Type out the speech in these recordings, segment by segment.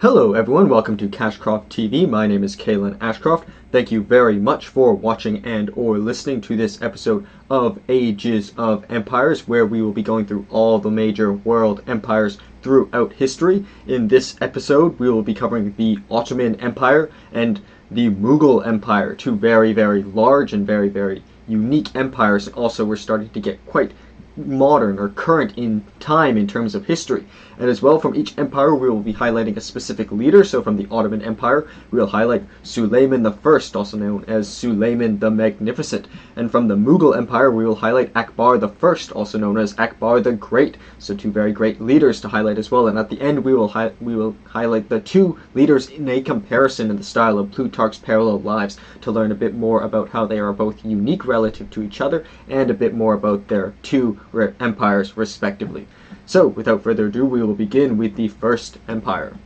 Hello everyone, welcome to Cashcroft TV. My name is Kalen Ashcroft. Thank you very much for watching and or listening to this episode of Ages of Empires, where we will be going through all the major world empires throughout history. In this episode, we will be covering the Ottoman Empire and the Mughal Empire, two very, very large and very, very unique empires. Also, we're starting to get quite modern or current in time in terms of history. And as well, from each empire we will be highlighting a specific leader. So from the Ottoman Empire we will highlight Suleiman I, also known as Suleiman the Magnificent. And from the Mughal Empire we will highlight Akbar I, also known as Akbar the Great. So two very great leaders to highlight as well. And at the end we will highlight the two leaders in a comparison in the style of Plutarch's Parallel Lives, to learn a bit more about how they are both unique relative to each other and a bit more about their two empires respectively. So without further ado, we will begin with the First Empire.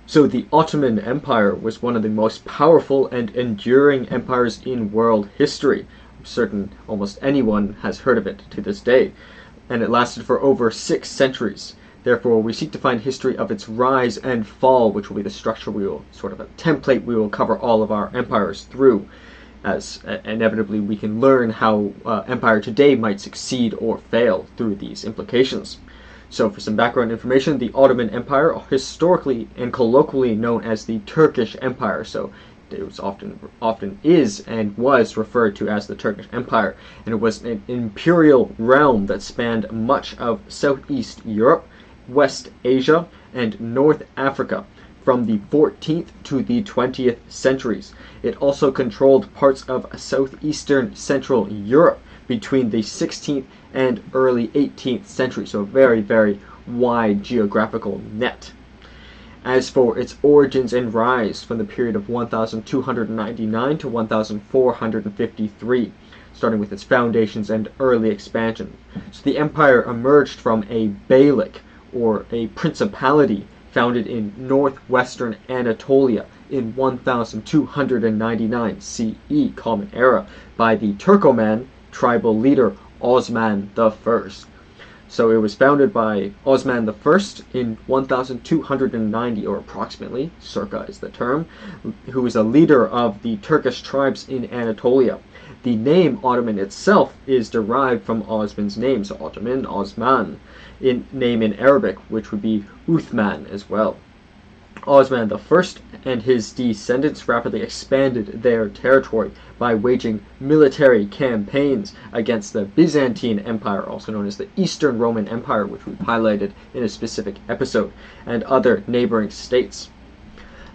So the Ottoman Empire was one of the most powerful and enduring empires in world history. I'm certain almost anyone has heard of it to this day, and it lasted for over 6 centuries. Therefore, we seek to find history of its rise and fall, which will be the structure we will, sort of a template we will cover all of our empires through, as inevitably we can learn how empire today might succeed or fail through these implications. So for some background information, the Ottoman Empire, historically and colloquially known as the Turkish Empire, so it was often is and was referred to as the Turkish Empire, and it was an imperial realm that spanned much of Southeast Europe, West Asia, and North Africa from the 14th to the 20th centuries. It also controlled parts of southeastern Central Europe between the 16th and early 18th century, so a very, very wide geographical net. As for its origins and rise, from the period of 1299 to 1453, starting with its foundations and early expansion. So the empire emerged from a beylik, or a principality, founded in northwestern Anatolia in 1299 CE Common Era by the Turkoman tribal leader Osman I. So it was founded by Osman I in 1290, or approximately, circa is the term, who was a leader of the Turkish tribes in Anatolia. The name Ottoman itself is derived from Osman's name, so Ottoman, Osman, name in Arabic, which would be Uthman as well. Osman I and his descendants rapidly expanded their territory by waging military campaigns against the Byzantine Empire, also known as the Eastern Roman Empire, which we've highlighted in a specific episode, and other neighboring states.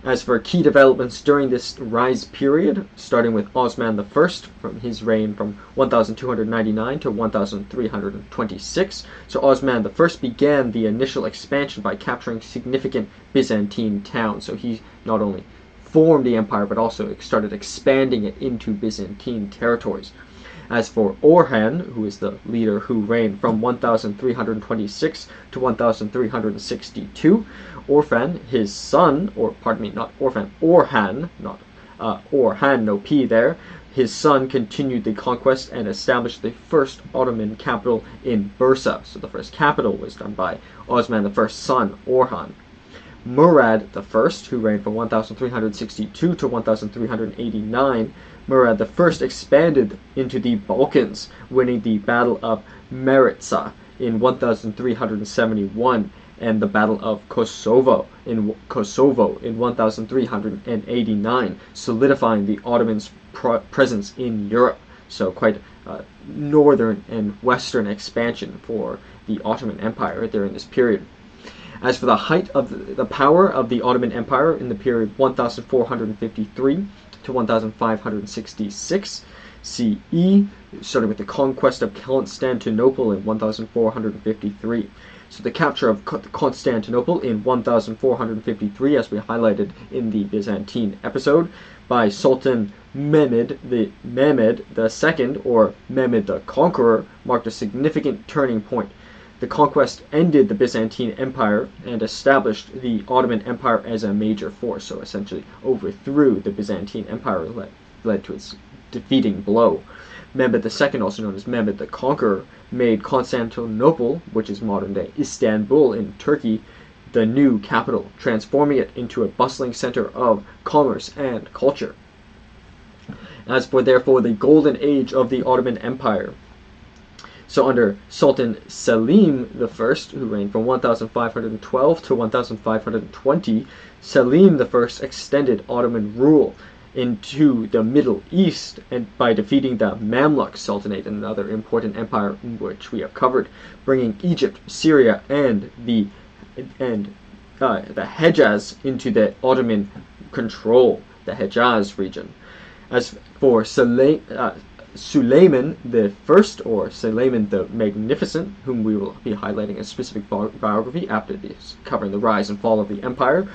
As for key developments during this rise period, starting with Osman I, from his reign from 1299 to 1326, so Osman I began the initial expansion by capturing significant Byzantine towns. So he not only formed the empire, but also started expanding it into Byzantine territories. As for Orhan, who is the leader who reigned from 1326 to 1362, Orhan, his son, Orhan, not Orhan, no P there, his son continued the conquest and established the first Ottoman capital in Bursa. So the first capital was done by Osman I's son, Orhan. Murad I, who reigned from 1362 to 1389, Murad I expanded into the Balkans, winning the Battle of Maritsa in 1371 and the Battle of Kosovo in 1389, solidifying the Ottomans' presence in Europe. So quite northern and western expansion for the Ottoman Empire during this period. As for the height of the power of the Ottoman Empire in the period 1453 to 1566 CE, starting with the conquest of Constantinople in 1453. So the capture of Constantinople in 1453, as we highlighted in the Byzantine episode, by Sultan Mehmed II, or Mehmed the Conqueror, marked a significant turning point. The conquest ended the Byzantine Empire and established the Ottoman Empire as a major force, so essentially overthrew the Byzantine Empire, led to its defeating blow. Mehmed II, also known as Mehmed the Conqueror, made Constantinople, which is modern-day Istanbul in Turkey, the new capital, transforming it into a bustling center of commerce and culture. As for therefore the golden age of the Ottoman Empire, so under Sultan Selim I, who reigned from 1512 to 1520, Selim I extended Ottoman rule into the Middle East and by defeating the Mamluk Sultanate, another important empire which we have covered, bringing Egypt, Syria, and the Hejaz into the Ottoman control, the Hejaz region. As for Suleiman the First, or Suleiman the Magnificent, whom we will be highlighting a specific biography after this, covering the rise and fall of the empire,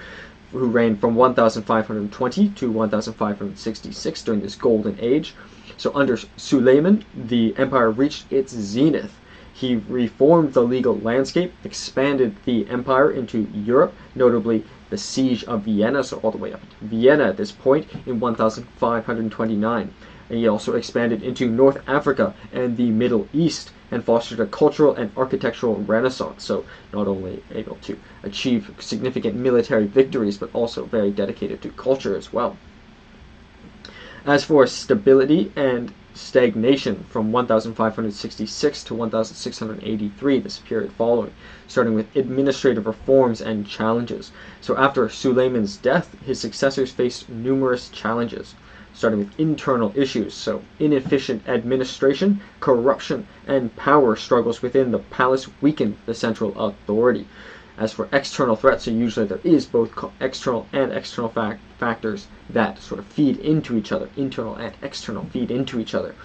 who reigned from 1520 to 1566 during this golden age. So under Suleiman, the empire reached its zenith. He reformed the legal landscape, expanded the empire into Europe, notably the siege of Vienna, so all the way up to Vienna at this point in 1529. And he also expanded into North Africa and the Middle East and fostered a cultural and architectural renaissance, so not only able to achieve significant military victories, but also very dedicated to culture as well. As for stability and stagnation from 1566 to 1683, this period following, starting with administrative reforms and challenges. So after Suleiman's death, his successors faced numerous challenges, starting with internal issues, so inefficient administration, corruption, and power struggles within the palace weakened the central authority. As for external threats, so usually there is both external and external factors that sort of feed into each other, internal and external feed into each other,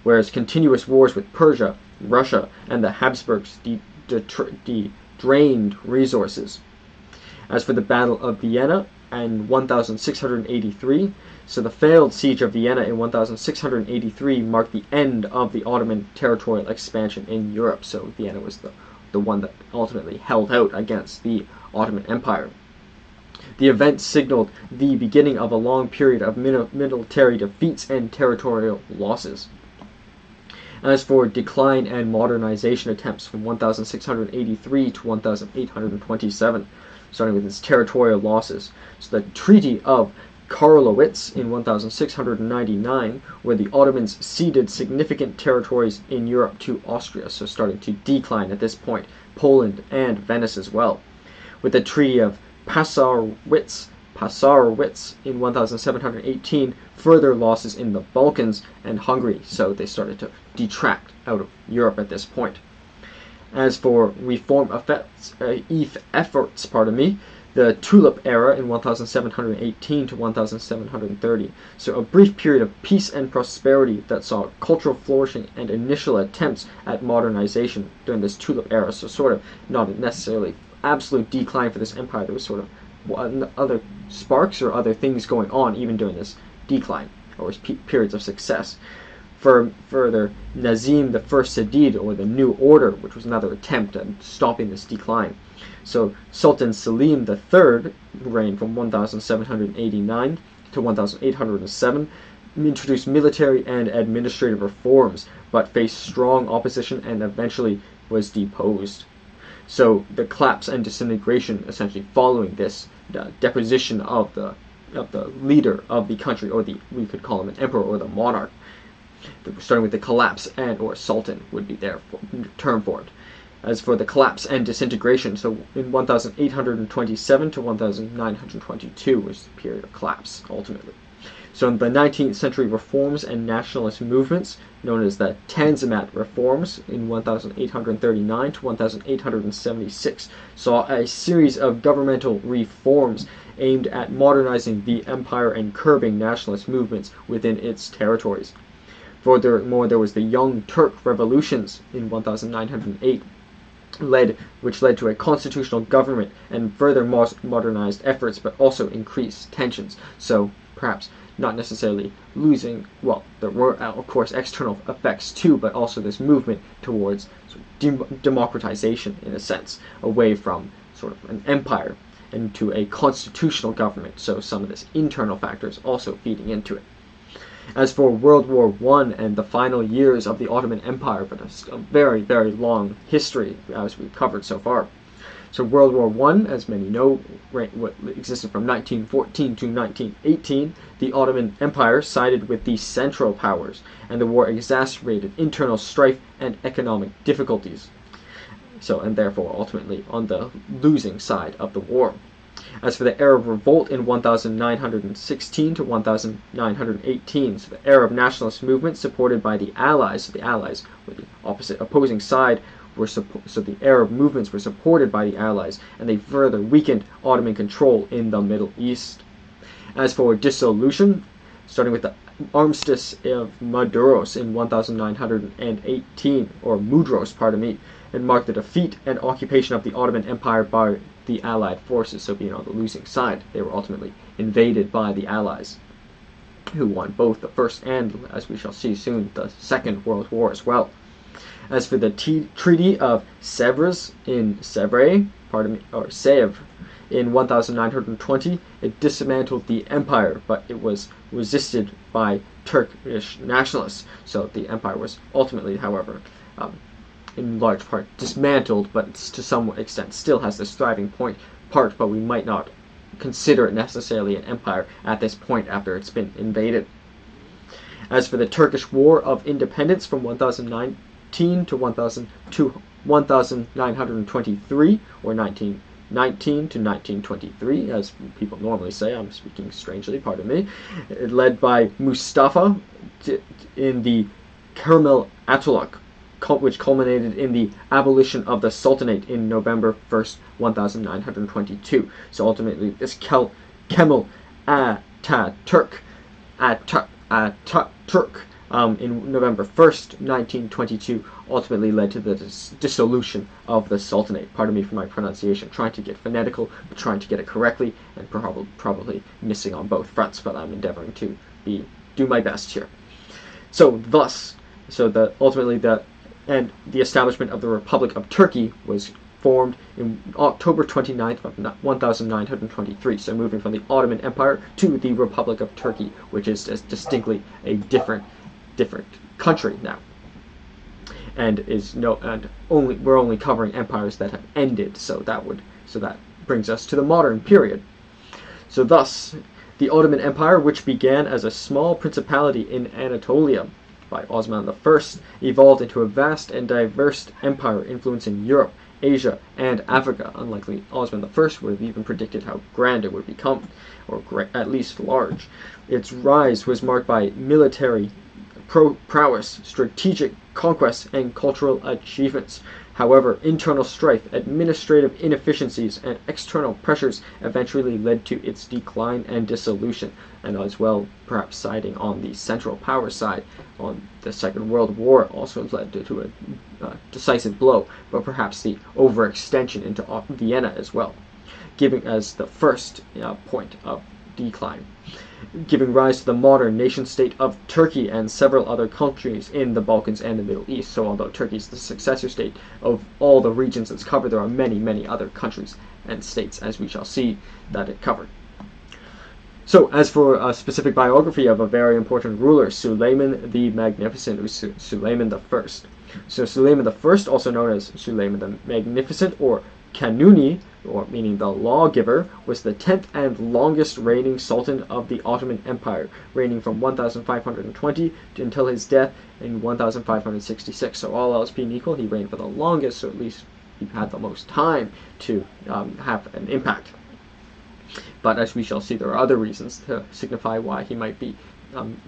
whereas continuous wars with Persia, Russia, and the Habsburgs drained resources. As for the Battle of Vienna in 1683, so the failed siege of Vienna in 1683 marked the end of the Ottoman territorial expansion in Europe. So Vienna was the one that ultimately held out against the Ottoman Empire. The event signaled the beginning of a long period of military defeats and territorial losses. As for decline and modernization attempts from 1683 to 1827, starting with its territorial losses, so the Treaty of Karlowitz in 1699, where the Ottomans ceded significant territories in Europe to Austria, so starting to decline at this point, Poland and Venice as well. With the Treaty of Passarowitz in 1718, further losses in the Balkans and Hungary, so they started to detract out of Europe at this point. As for reform efforts, the Tulip era in 1718 to 1730, so a brief period of peace and prosperity that saw cultural flourishing and initial attempts at modernization during this Tulip era, so sort of not necessarily absolute decline for this empire. There was sort of other sparks or other things going on even during this decline, or periods of success. Further, Nazim I Sadid, or the New Order, which was another attempt at stopping this decline. So Sultan Selim III, who reigned from 1789 to 1807, introduced military and administrative reforms, but faced strong opposition and eventually was deposed. So the collapse and disintegration essentially following this deposition of the leader of the country, or we could call him an emperor or the monarch, starting with the collapse or sultan would be their term for it. As for the collapse and disintegration, so in 1827 to 1922 was the period of collapse, ultimately. So in the 19th century reforms and nationalist movements, known as the Tanzimat reforms in 1839 to 1876, saw a series of governmental reforms aimed at modernizing the empire and curbing nationalist movements within its territories. Furthermore, there was the Young Turk revolutions in 1908, which led to a constitutional government and further modernized efforts, but also increased tensions. So perhaps not necessarily losing, well, there were of course external effects too, but also this movement towards democratization in a sense, away from sort of an empire and to a constitutional government. So some of this internal factors also feeding into it. As for World War I and the final years of the Ottoman Empire, but a very, very long history as we've covered so far. So World War I, as many know, what existed from 1914 to 1918. The Ottoman Empire sided with the Central Powers, and the war exacerbated internal strife and economic difficulties. And therefore ultimately on the losing side of the war. As for the Arab Revolt in 1916 to 1918, so the Arab nationalist movement supported by the Allies, so the Allies were the opposing side, so the Arab movements were supported by the Allies, and they further weakened Ottoman control in the Middle East. As for dissolution, starting with the Armistice of Mudros in 1918, or Mudros, pardon me, and marked the defeat and occupation of the Ottoman Empire by the Allied forces, so being on the losing side. They were ultimately invaded by the Allies, who won both the First and, as we shall see soon, the Second World War as well. As for the Treaty of Sèvres in Sèvres in 1920, it dismantled the empire, but it was resisted by Turkish nationalists. So the empire was ultimately, however, in large part dismantled, but to some extent still has this thriving part, but we might not consider it necessarily an empire at this point after it's been invaded. As for the Turkish War of Independence from 1919 to 1923, or 1919 to 1923, as people normally say, I'm speaking strangely, pardon me, led by Mustafa in the Kermel Atatürk, which culminated in the abolition of the Sultanate in November 1st, 1922. So ultimately, this Kemal Atatürk in November 1st, 1922, ultimately led to the dissolution of the Sultanate. Pardon me for my pronunciation, trying to get phonetical, but trying to get it correctly, and probably missing on both fronts, but I'm endeavoring to do my best here. Ultimately the establishment of the Republic of Turkey was formed in October 29th of 1923. So moving from the Ottoman Empire to the Republic of Turkey, which is distinctly a different country now, and we're only covering empires that have ended. So that brings us to the modern period. So thus, the Ottoman Empire, which began as a small principality in Anatolia by Osman I, evolved into a vast and diverse empire influencing Europe, Asia, and Africa. Unlikely Osman I would have even predicted how grand it would become, or at least large. Its rise was marked by military prowess, strategic conquests, and cultural achievements. However, internal strife, administrative inefficiencies, and external pressures eventually led to its decline and dissolution, and as well perhaps siding on the Central Power side on the Second World War also led to a decisive blow, but perhaps the overextension into Vienna as well, giving as the first point of decline, giving rise to the modern nation-state of Turkey and several other countries in the Balkans and the Middle East. So although Turkey is the successor state of all the regions it's covered, there are many, many other countries and states, as we shall see, that it covered. So as for a specific biography of a very important ruler, Suleiman the Magnificent, or Suleiman I. So Suleiman I, also known as Suleiman the Magnificent, or Kanuni, or meaning the lawgiver, was the 10th and longest reigning sultan of the Ottoman Empire, reigning from 1520 until his death in 1566. So all else being equal, he reigned for the longest, so at least he had the most time to have an impact. But as we shall see, there are other reasons to signify why he might be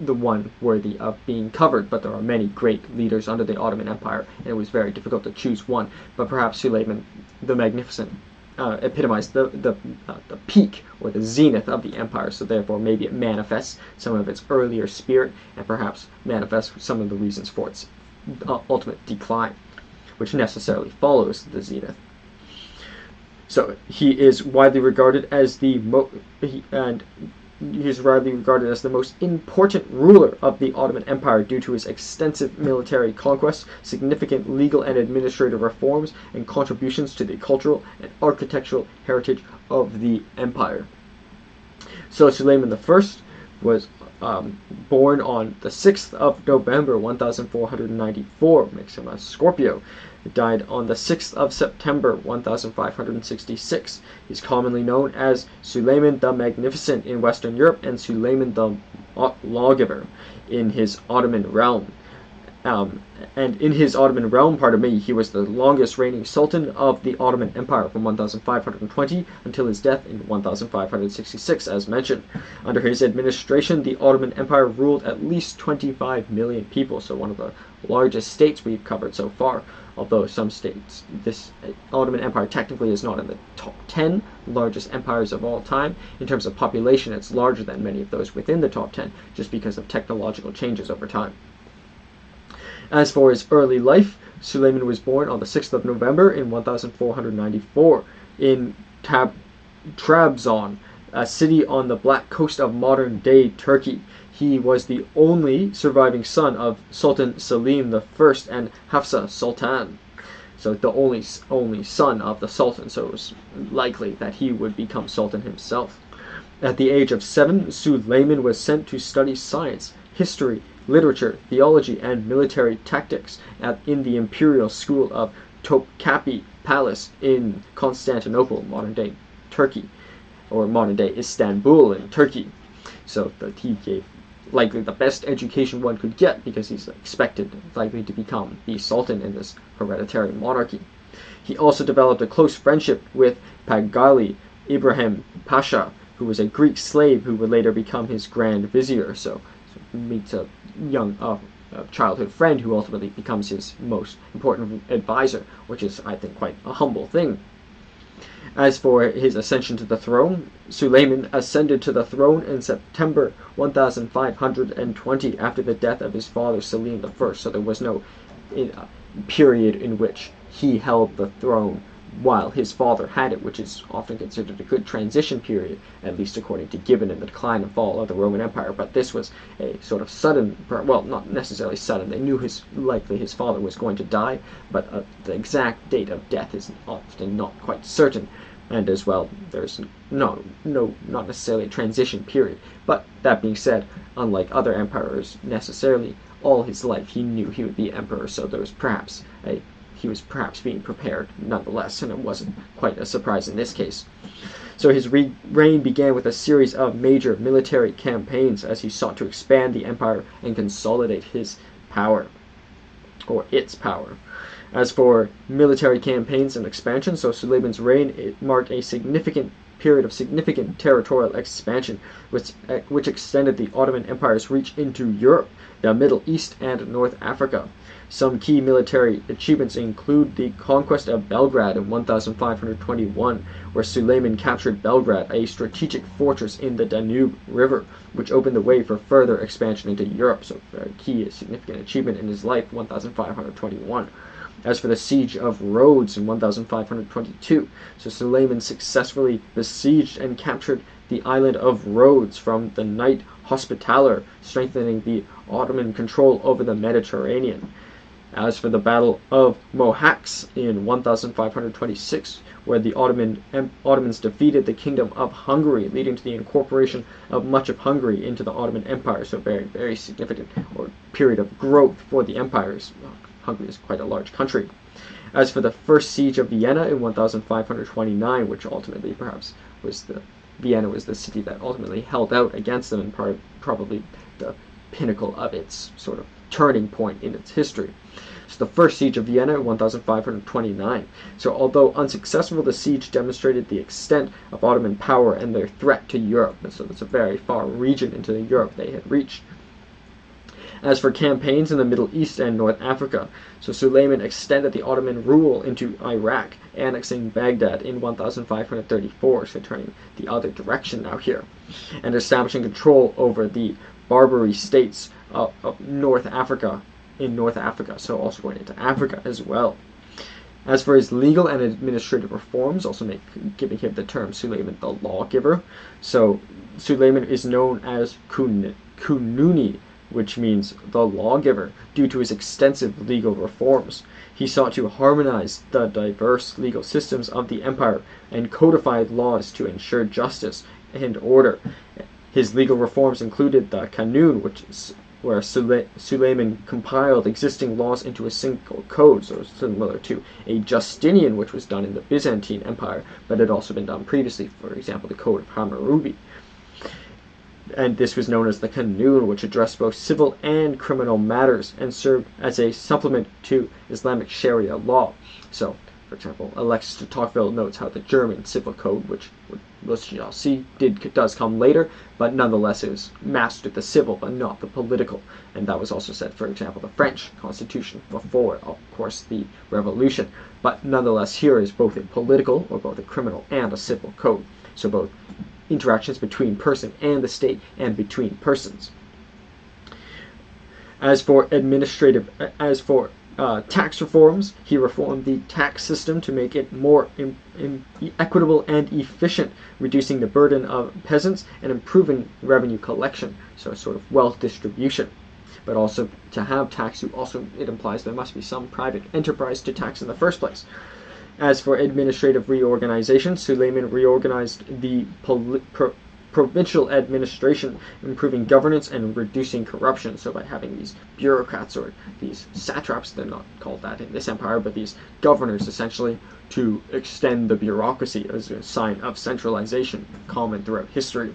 the one worthy of being covered, but there are many great leaders under the Ottoman Empire, and it was very difficult to choose one. But perhaps Suleiman the Magnificent epitomized the peak or the zenith of the empire, so therefore maybe it manifests some of its earlier spirit, and perhaps manifests some of the reasons for its ultimate decline, which necessarily follows the zenith. So he is widely regarded as the most important ruler of the Ottoman Empire due to his extensive military conquests, significant legal and administrative reforms, and contributions to the cultural and architectural heritage of the empire. So Suleiman I was born on the 6th of November 1494, makes him a Scorpio. He died on the 6th of September 1566. He's commonly known as Suleiman the Magnificent in Western Europe and Suleiman the Lawgiver in his Ottoman realm. And in his Ottoman realm, he was the longest reigning sultan of the Ottoman Empire from 1520 until his death in 1566, as mentioned. Under his administration, the Ottoman Empire ruled at least 25 million people, so one of the largest states we've covered so far. Although some states, this Ottoman Empire technically is not in the top 10 largest empires of all time. In terms of population, it's larger than many of those within the top 10, just because of technological changes over time. As for his early life, Suleiman was born on the 6th of November in 1494 in Trabzon, a city on the black coast of modern-day Turkey. He was the only surviving son of Sultan Selim I and Hafsa Sultan. So the only son of the Sultan, so it was likely that he would become Sultan himself. At the age of 7, Suleiman was sent to study science, history, literature, theology, and military tactics in the imperial school of Topkapi Palace in Constantinople, modern-day Turkey, or modern-day Istanbul in Turkey. So that he gave likely the best education one could get, because he's expected likely to become the sultan in this hereditary monarchy. He also developed a close friendship with Pagali Ibrahim Pasha, who was a Greek slave who would later become his grand vizier. So meets a young childhood friend who ultimately becomes his most important advisor, which is, I think, quite a humble thing. As for his ascension to the throne, Suleiman ascended to the throne in September 1520 after the death of his father Selim I, so there was no period in which he held the throne while his father had it, which is often considered a good transition period, at least according to Gibbon in the Decline and Fall of the Roman Empire. But this was a sort of sudden, well, not necessarily sudden. They knew likely his father was going to die, but the exact date of death is often not quite certain. And as well, there's not necessarily a transition period. But that being said, unlike other emperors necessarily, all his life he knew he would be emperor, so there was he was perhaps being prepared nonetheless, and it wasn't quite a surprise in this case. So his reign began with a series of major military campaigns as he sought to expand the empire and consolidate his power, or its power. As for military campaigns and expansion, so Suleiman's reign, it marked a significant period of significant territorial expansion, which extended the Ottoman Empire's reach into Europe, the Middle East, and North Africa. Some key military achievements include the conquest of Belgrade in 1521, where Suleiman captured Belgrade, a strategic fortress in the Danube River, which opened the way for further expansion into Europe. So a key significant achievement in his life, 1521. As for the siege of Rhodes in 1522, so Suleiman successfully besieged and captured the island of Rhodes from the Knight Hospitaller, strengthening the Ottoman control over the Mediterranean. As for the Battle of Mohacs in 1526, where the Ottomans defeated the Kingdom of Hungary, leading to the incorporation of much of Hungary into the Ottoman Empire, so very, very significant period of growth for the empires. Hungary is quite a large country. As for the First Siege of Vienna in 1529, which ultimately perhaps was Vienna was the city that ultimately held out against them, and probably the pinnacle of its sort of turning point in its history. So the First Siege of Vienna in 1529. So although unsuccessful, the siege demonstrated the extent of Ottoman power and their threat to Europe. And so it's a very far region into Europe they had reached. As for campaigns in the Middle East and North Africa, so Suleiman extended the Ottoman rule into Iraq, annexing Baghdad in 1534, so turning the other direction now here, and establishing control over the Barbary states of North Africa, so also going into Africa as well. As for his legal and administrative reforms, also giving him the term Suleiman the Lawgiver, so Suleiman is known as Kununi, which means the lawgiver, due to his extensive legal reforms. He sought to harmonize the diverse legal systems of the empire and codified laws to ensure justice and order. His legal reforms included the Kanun, where Suleiman compiled existing laws into a single code, so similar to a Justinian, which was done in the Byzantine Empire, but had also been done previously, for example, the Code of Hammurabi. And this was known as the Kanun, which addressed both civil and criminal matters and served as a supplement to Islamic Sharia law. So, for example, Alexis de Tocqueville notes how the German civil code, which we shall see, does come later, but nonetheless it was mastered the civil but not the political. And that was also said, for example, the French Constitution before, of course, the Revolution. But nonetheless, here is both a political, or both a criminal, and a civil code. So both interactions between person and the state, and between persons. As for tax reforms, he reformed the tax system to make it more equitable and efficient, reducing the burden of peasants and improving revenue collection, so a sort of wealth distribution. But also, to have tax, it implies there must be some private enterprise to tax in the first place. As for administrative reorganization, Suleiman reorganized the provincial administration, improving governance and reducing corruption. So by having these bureaucrats, or these satraps, they're not called that in this empire, but these governors essentially, to extend the bureaucracy as a sign of centralization common throughout history.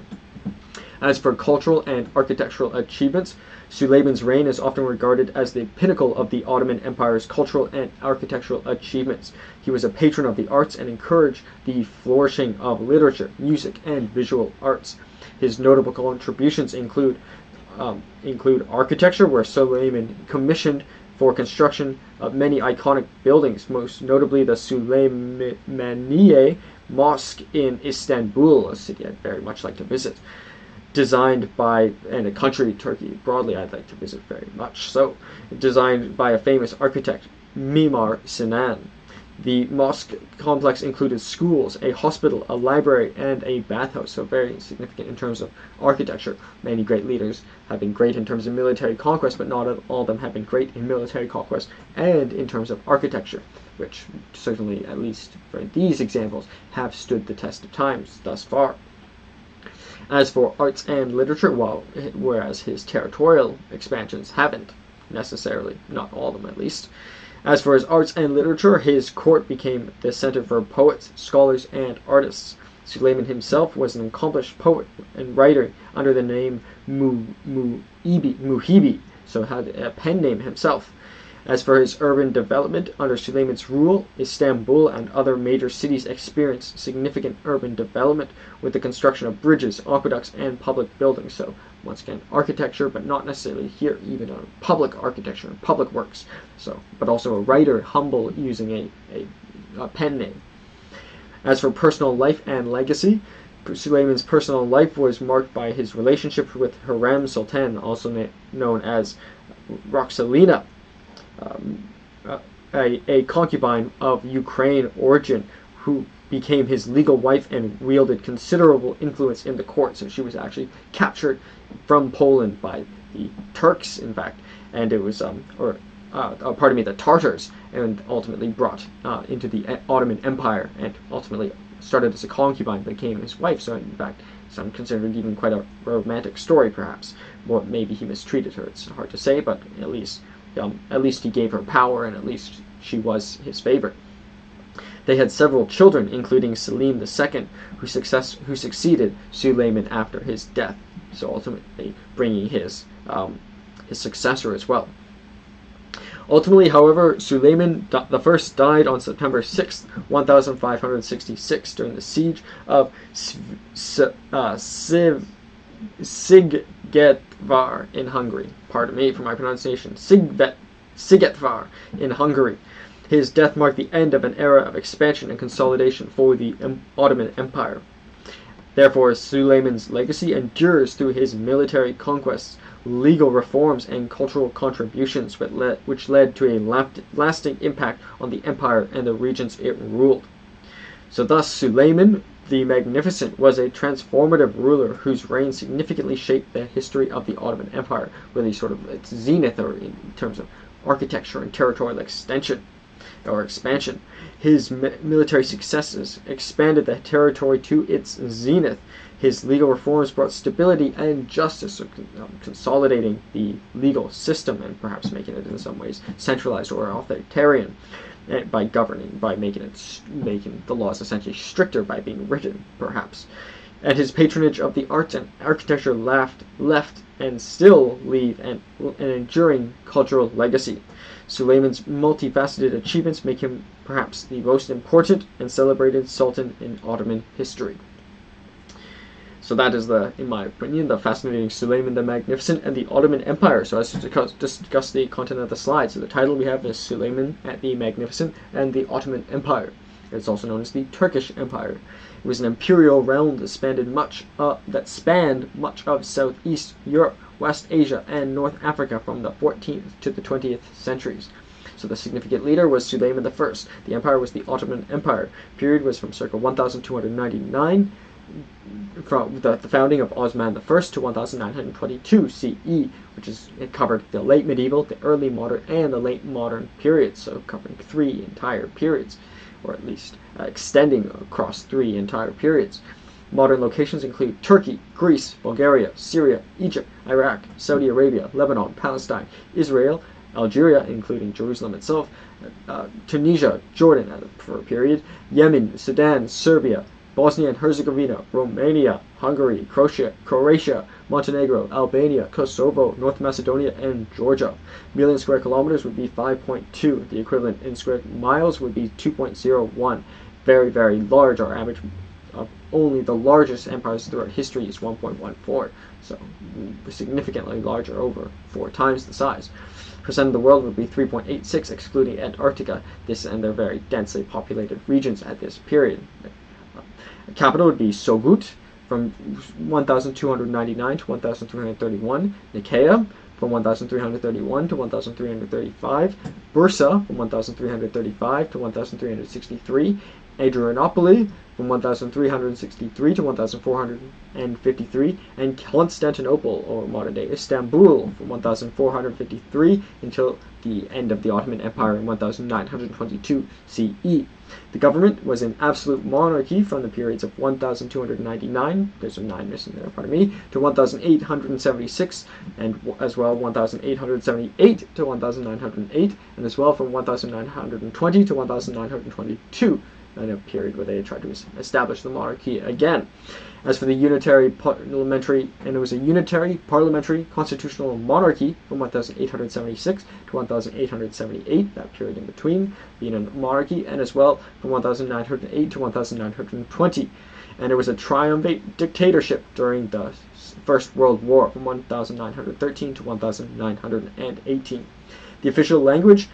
As for cultural and architectural achievements, Suleiman's reign is often regarded as the pinnacle of the Ottoman Empire's cultural and architectural achievements. He was a patron of the arts and encouraged the flourishing of literature, music, and visual arts. His notable contributions include architecture, where Suleiman commissioned for construction of many iconic buildings, most notably the Süleymaniye Mosque in Istanbul, a city I'd very much like to visit. Designed by, and a country, Turkey, broadly, I'd like to visit very much so, designed by a famous architect, Mimar Sinan. The mosque complex included schools, a hospital, a library, and a bathhouse, so very significant in terms of architecture. Many great leaders have been great in terms of military conquest, but not all of them have been great in military conquest and in terms of architecture, which certainly, at least for these examples, have stood the test of times thus far. As for arts and literature, whereas his territorial expansions haven't necessarily, not all of them at least. As for his arts and literature, his court became the center for poets, scholars, and artists. Suleiman himself was an accomplished poet and writer under the name Muhibi, so had a pen name himself. As for his urban development, under Suleiman's rule, Istanbul and other major cities experienced significant urban development with the construction of bridges, aqueducts, and public buildings. So, once again, architecture, but not necessarily here, even on public architecture and public works. So, but also a writer, humble, using a pen name. As for personal life and legacy, Suleiman's personal life was marked by his relationship with Hürrem Sultan, also known as Roxalina, a concubine of Ukraine origin, who became his legal wife and wielded considerable influence in the court. So she was actually captured from Poland by the Turks, in fact, and it was, the Tartars, and ultimately brought into the Ottoman Empire, and ultimately started as a concubine, became his wife. So in fact, some consider it even quite a romantic story, perhaps. Or maybe he mistreated her. It's hard to say, but at least he gave her power, and at least she was his favorite. They had several children, including Selim II, who succeeded Suleiman after his death, so ultimately bringing his successor as well. Ultimately, however, Suleiman I died on September 6, 1566, during the siege of Szigetvar in Hungary. Pardon me for my pronunciation. Szigetvar in Hungary. His death marked the end of an era of expansion and consolidation for the Ottoman Empire. Therefore, Suleiman's legacy endures through his military conquests, legal reforms, and cultural contributions, which led to a lasting impact on the empire and the regions it ruled. So thus, Suleiman the Magnificent was a transformative ruler whose reign significantly shaped the history of the Ottoman Empire, really sort of its zenith, or in terms of architecture and territorial extension. or expansion. His military successes expanded the territory to its zenith. His legal reforms brought stability and justice, consolidating the legal system and perhaps making it in some ways centralized or authoritarian by making the laws essentially stricter by being written, perhaps. And his patronage of the arts and architecture left and still leave an enduring cultural legacy. Suleiman's multifaceted achievements make him perhaps the most important and celebrated sultan in Ottoman history. So that is, in my opinion, the fascinating Suleiman the Magnificent and the Ottoman Empire. So let's discuss the content of the slide. So the title we have is Suleiman the Magnificent and the Ottoman Empire. It's also known as the Turkish Empire. It was an imperial realm that spanned much of Southeast Europe, West Asia, and North Africa from the 14th to the 20th centuries. So the significant leader was Suleiman I. The empire was the Ottoman Empire. The period was from circa 1299, from the founding of Osman I to 1922 CE, it covered the late medieval, the early modern, and the late modern periods, so covering 3 entire periods, or at least extending across 3 entire periods. Modern locations include Turkey, Greece, Bulgaria, Syria, Egypt, Iraq, Saudi Arabia, Lebanon, Palestine, Israel, Algeria, including Jerusalem itself, Tunisia, Jordan for a period, Yemen, Sudan, Serbia, Bosnia and Herzegovina, Romania, Hungary, Croatia, Montenegro, Albania, Kosovo, North Macedonia, and Georgia. Million square kilometers would be 5.2. The equivalent in square miles would be 2.01. Very, very large. Our average of only the largest empires throughout history is 1.14. So significantly larger, over 4 times the size. Percent of the world would be 3.86, excluding Antarctica. This and their very densely populated regions at this period. Capital would be Sogut from 1299 to 1331, Nicaea from 1331 to 1335, Bursa from 1335 to 1363, Adrianople from 1363 to 1453, and Constantinople, or modern-day Istanbul, from 1453 until the end of the Ottoman Empire in 1922 CE. The government was an absolute monarchy from the periods of 1299, there's a 9 missing there, pardon me, to 1876, and as well 1878 to 1908, and as well from 1920 to 1922, in a period where they tried to establish the monarchy again. As for the unitary parliamentary constitutional monarchy from 1876 to 1878, that period in between being a monarchy, and as well from 1908 to 1920. And it was a triumvirate dictatorship during the First World War from 1913 to 1918. The official language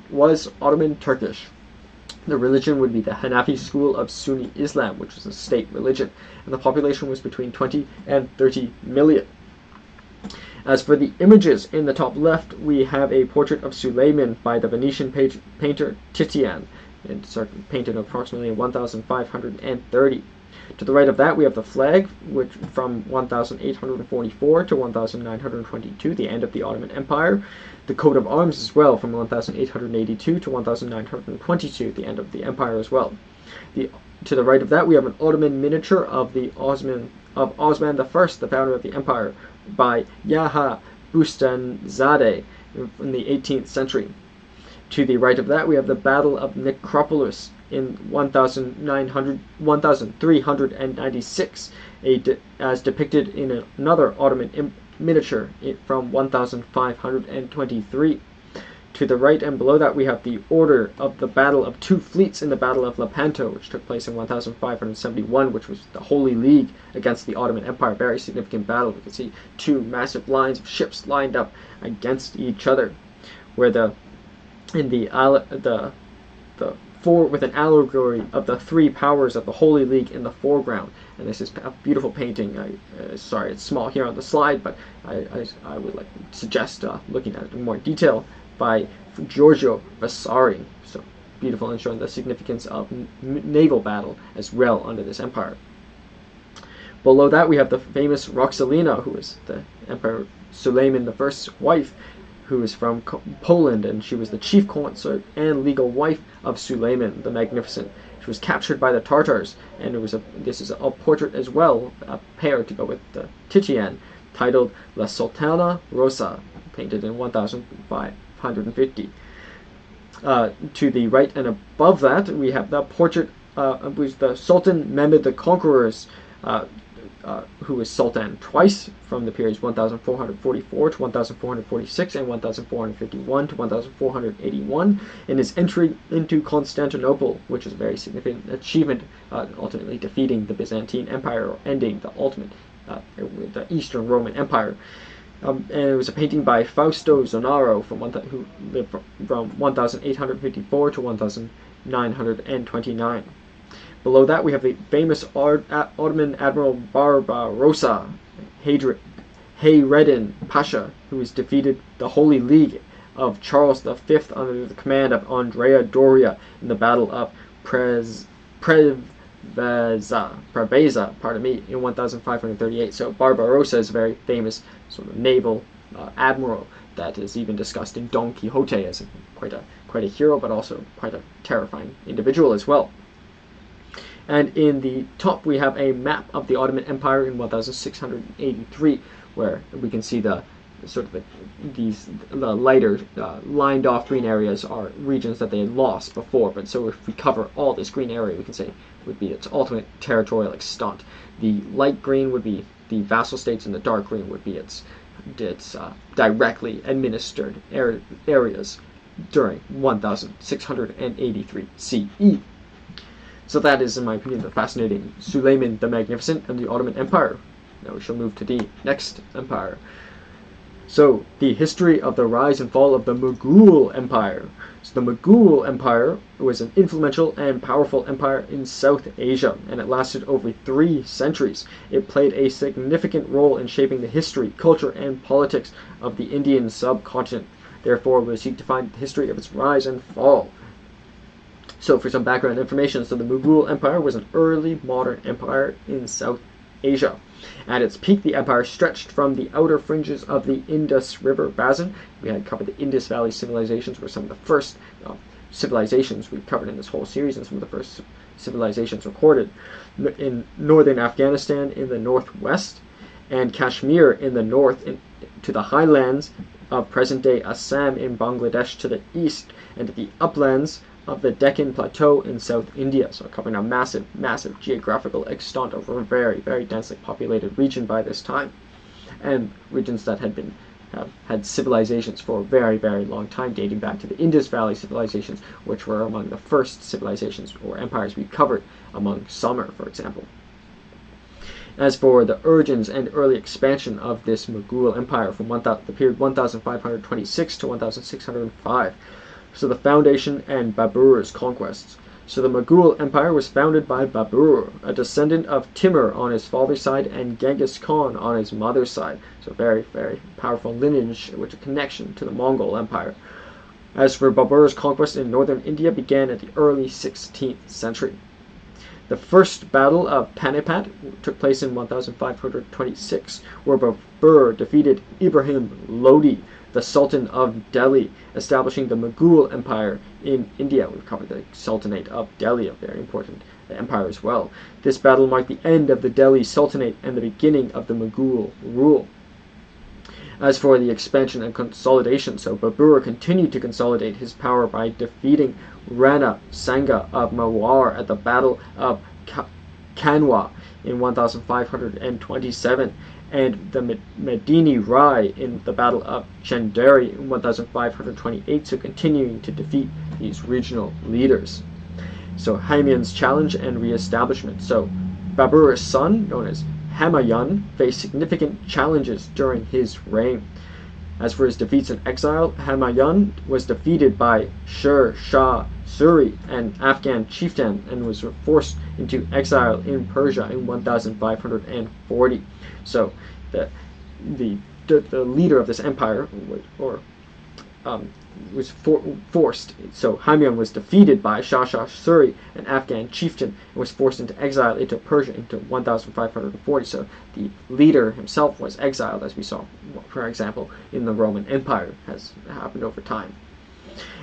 was Ottoman Turkish. The religion would be the Hanafi school of Sunni Islam, which was a state religion, and the population was between 20 and 30 million. As for the images, in the top left, we have a portrait of Suleiman by the Venetian painter Titian, painted approximately in 1530. To the right of that, we have the flag, which from 1844 to 1922, the end of the Ottoman Empire. The coat of arms as well, from 1882 to 1922, the end of the empire as well. To the right of that, we have an Ottoman miniature of Osman I, the founder of the empire, by Yahya Bustanzadeh in the 18th century. To the right of that, we have the Battle of Nicopolis in 1396, as depicted in another Ottoman miniature from 1523. To the right and below that, we have the order of the Battle of Two Fleets in the Battle of Lepanto, which took place in 1571, which was the Holy League against the Ottoman Empire. Very significant battle. You can see 2 massive lines of ships lined up against each other, where with an allegory of the 3 powers of the Holy League in the foreground. And this is a beautiful painting. Sorry, it's small here on the slide, but I would suggest looking at it in more detail by Giorgio Vasari. So beautiful, and showing the significance of naval battle as well under this empire. Below that, we have the famous Roxolina, who is the Emperor Suleiman I's wife, who is from Poland, and she was the chief consort and legal wife of Suleiman the Magnificent. She was captured by the Tartars, and this is a portrait as well, a pair to go with the Titian, titled La Sultana Rosa, painted in 1550. To the right and above that, we have the portrait was the Sultan Mehmed the Conqueror's, who was Sultan twice from the periods 1444 to 1446 and 1451 to 1481, in his entry into Constantinople, which is a very significant achievement, ultimately defeating the Byzantine Empire, or ending the Eastern Roman Empire. And it was a painting by Fausto Zonaro who lived from 1854 to 1929. Below that, we have the famous Ottoman Admiral Barbarossa Hayreddin Pasha, who has defeated the Holy League of Charles V under the command of Andrea Doria in the Battle of Preveza, in 1538. So Barbarossa is a very famous sort of naval admiral that is even discussed in Don Quixote as quite a hero, but also quite a terrifying individual as well. And in the top, we have a map of the Ottoman Empire in 1683, where we can see the lighter lined off green areas are regions that they had lost before. But so if we cover all this green area, we can say it would be its ultimate territorial extent. The light green would be the vassal states, and the dark green would be its directly administered areas during 1683 CE. So that is, in my opinion, the fascinating Suleiman the Magnificent and the Ottoman Empire. Now we shall move to the next empire. So, the history of the rise and fall of the Mughal Empire. So the Mughal Empire was an influential and powerful empire in South Asia, and it lasted over 3 centuries. It played a significant role in shaping the history, culture, and politics of the Indian subcontinent. Therefore, we'll seek to find the history of its rise and fall. So for some background information, so the Mughal Empire was an early modern empire in South Asia. At its peak, the empire stretched from the outer fringes of the Indus River basin. We had covered the Indus Valley civilizations, were some of the first civilizations we've covered in this whole series, and some of the first civilizations recorded in northern Afghanistan in the northwest, and Kashmir in the north, to the highlands of present-day Assam in Bangladesh to the east, and to the uplands of the Deccan Plateau in South India, so covering a massive geographical extent over a very, very densely populated region by this time, and regions that had civilizations for a very, very long time, dating back to the Indus Valley civilizations, which were among the first civilizations or empires we covered, among Sumer, for example. As for the origins and early expansion of this Mughal Empire from the period 1526 to 1605, so the foundation and Babur's conquests. So the Mughal Empire was founded by Babur, a descendant of Timur on his father's side and Genghis Khan on his mother's side. So very, very powerful lineage with a connection to the Mongol Empire. As for Babur's conquest in northern India, began at the early 16th century. The first battle of Panipat took place in 1526, where Babur defeated Ibrahim Lodi, the Sultan of Delhi, establishing the Mughal Empire in India. We've covered the Sultanate of Delhi, a very important empire as well. This battle marked the end of the Delhi Sultanate and the beginning of the Mughal rule. As for the expansion and consolidation, so Babur continued to consolidate his power by defeating Rana Sanga of Mewar at the Battle of Kanwa in 1527, and the Medini Rai in the Battle of Chanderi in 1528, so continuing to defeat these regional leaders. So Hayman's challenge and re-establishment. So Babur's son, known as Humayun, faced significant challenges during his reign. As for his defeats in exile, Humayun was defeated by Sher Shah Suri, an Afghan chieftain, and was forced into exile in Persia in 1540. So the leader of this empire, or forced. So Haimyun was defeated by Shah Suri, an Afghan chieftain, and was forced into exile into Persia into 1540. So the leader himself was exiled, as we saw, for example, in the Roman Empire, has happened over time.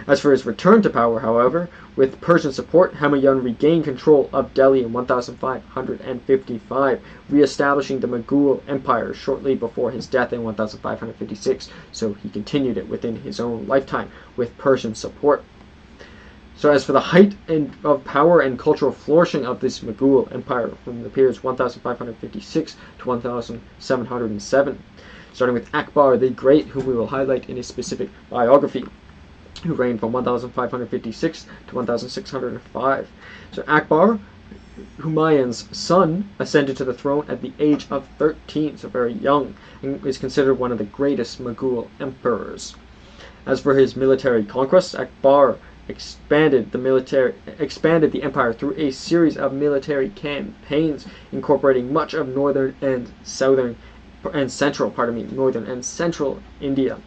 As for his return to power, however, with Persian support, Humayun regained control of Delhi in 1555, re-establishing the Mughal Empire shortly before his death in 1556, so he continued it within his own lifetime with Persian support. So as for the height of power and cultural flourishing of this Mughal Empire from the periods 1556 to 1707, starting with Akbar the Great, whom we will highlight in a specific biography, who reigned from 1556 to 1605. So Akbar, Humayun's son, ascended to the throne at the age of 13, so very young, and is considered one of the greatest Mughal emperors. As for his military conquests, Akbar expanded the empire through a series of military campaigns, incorporating much of northern and central India.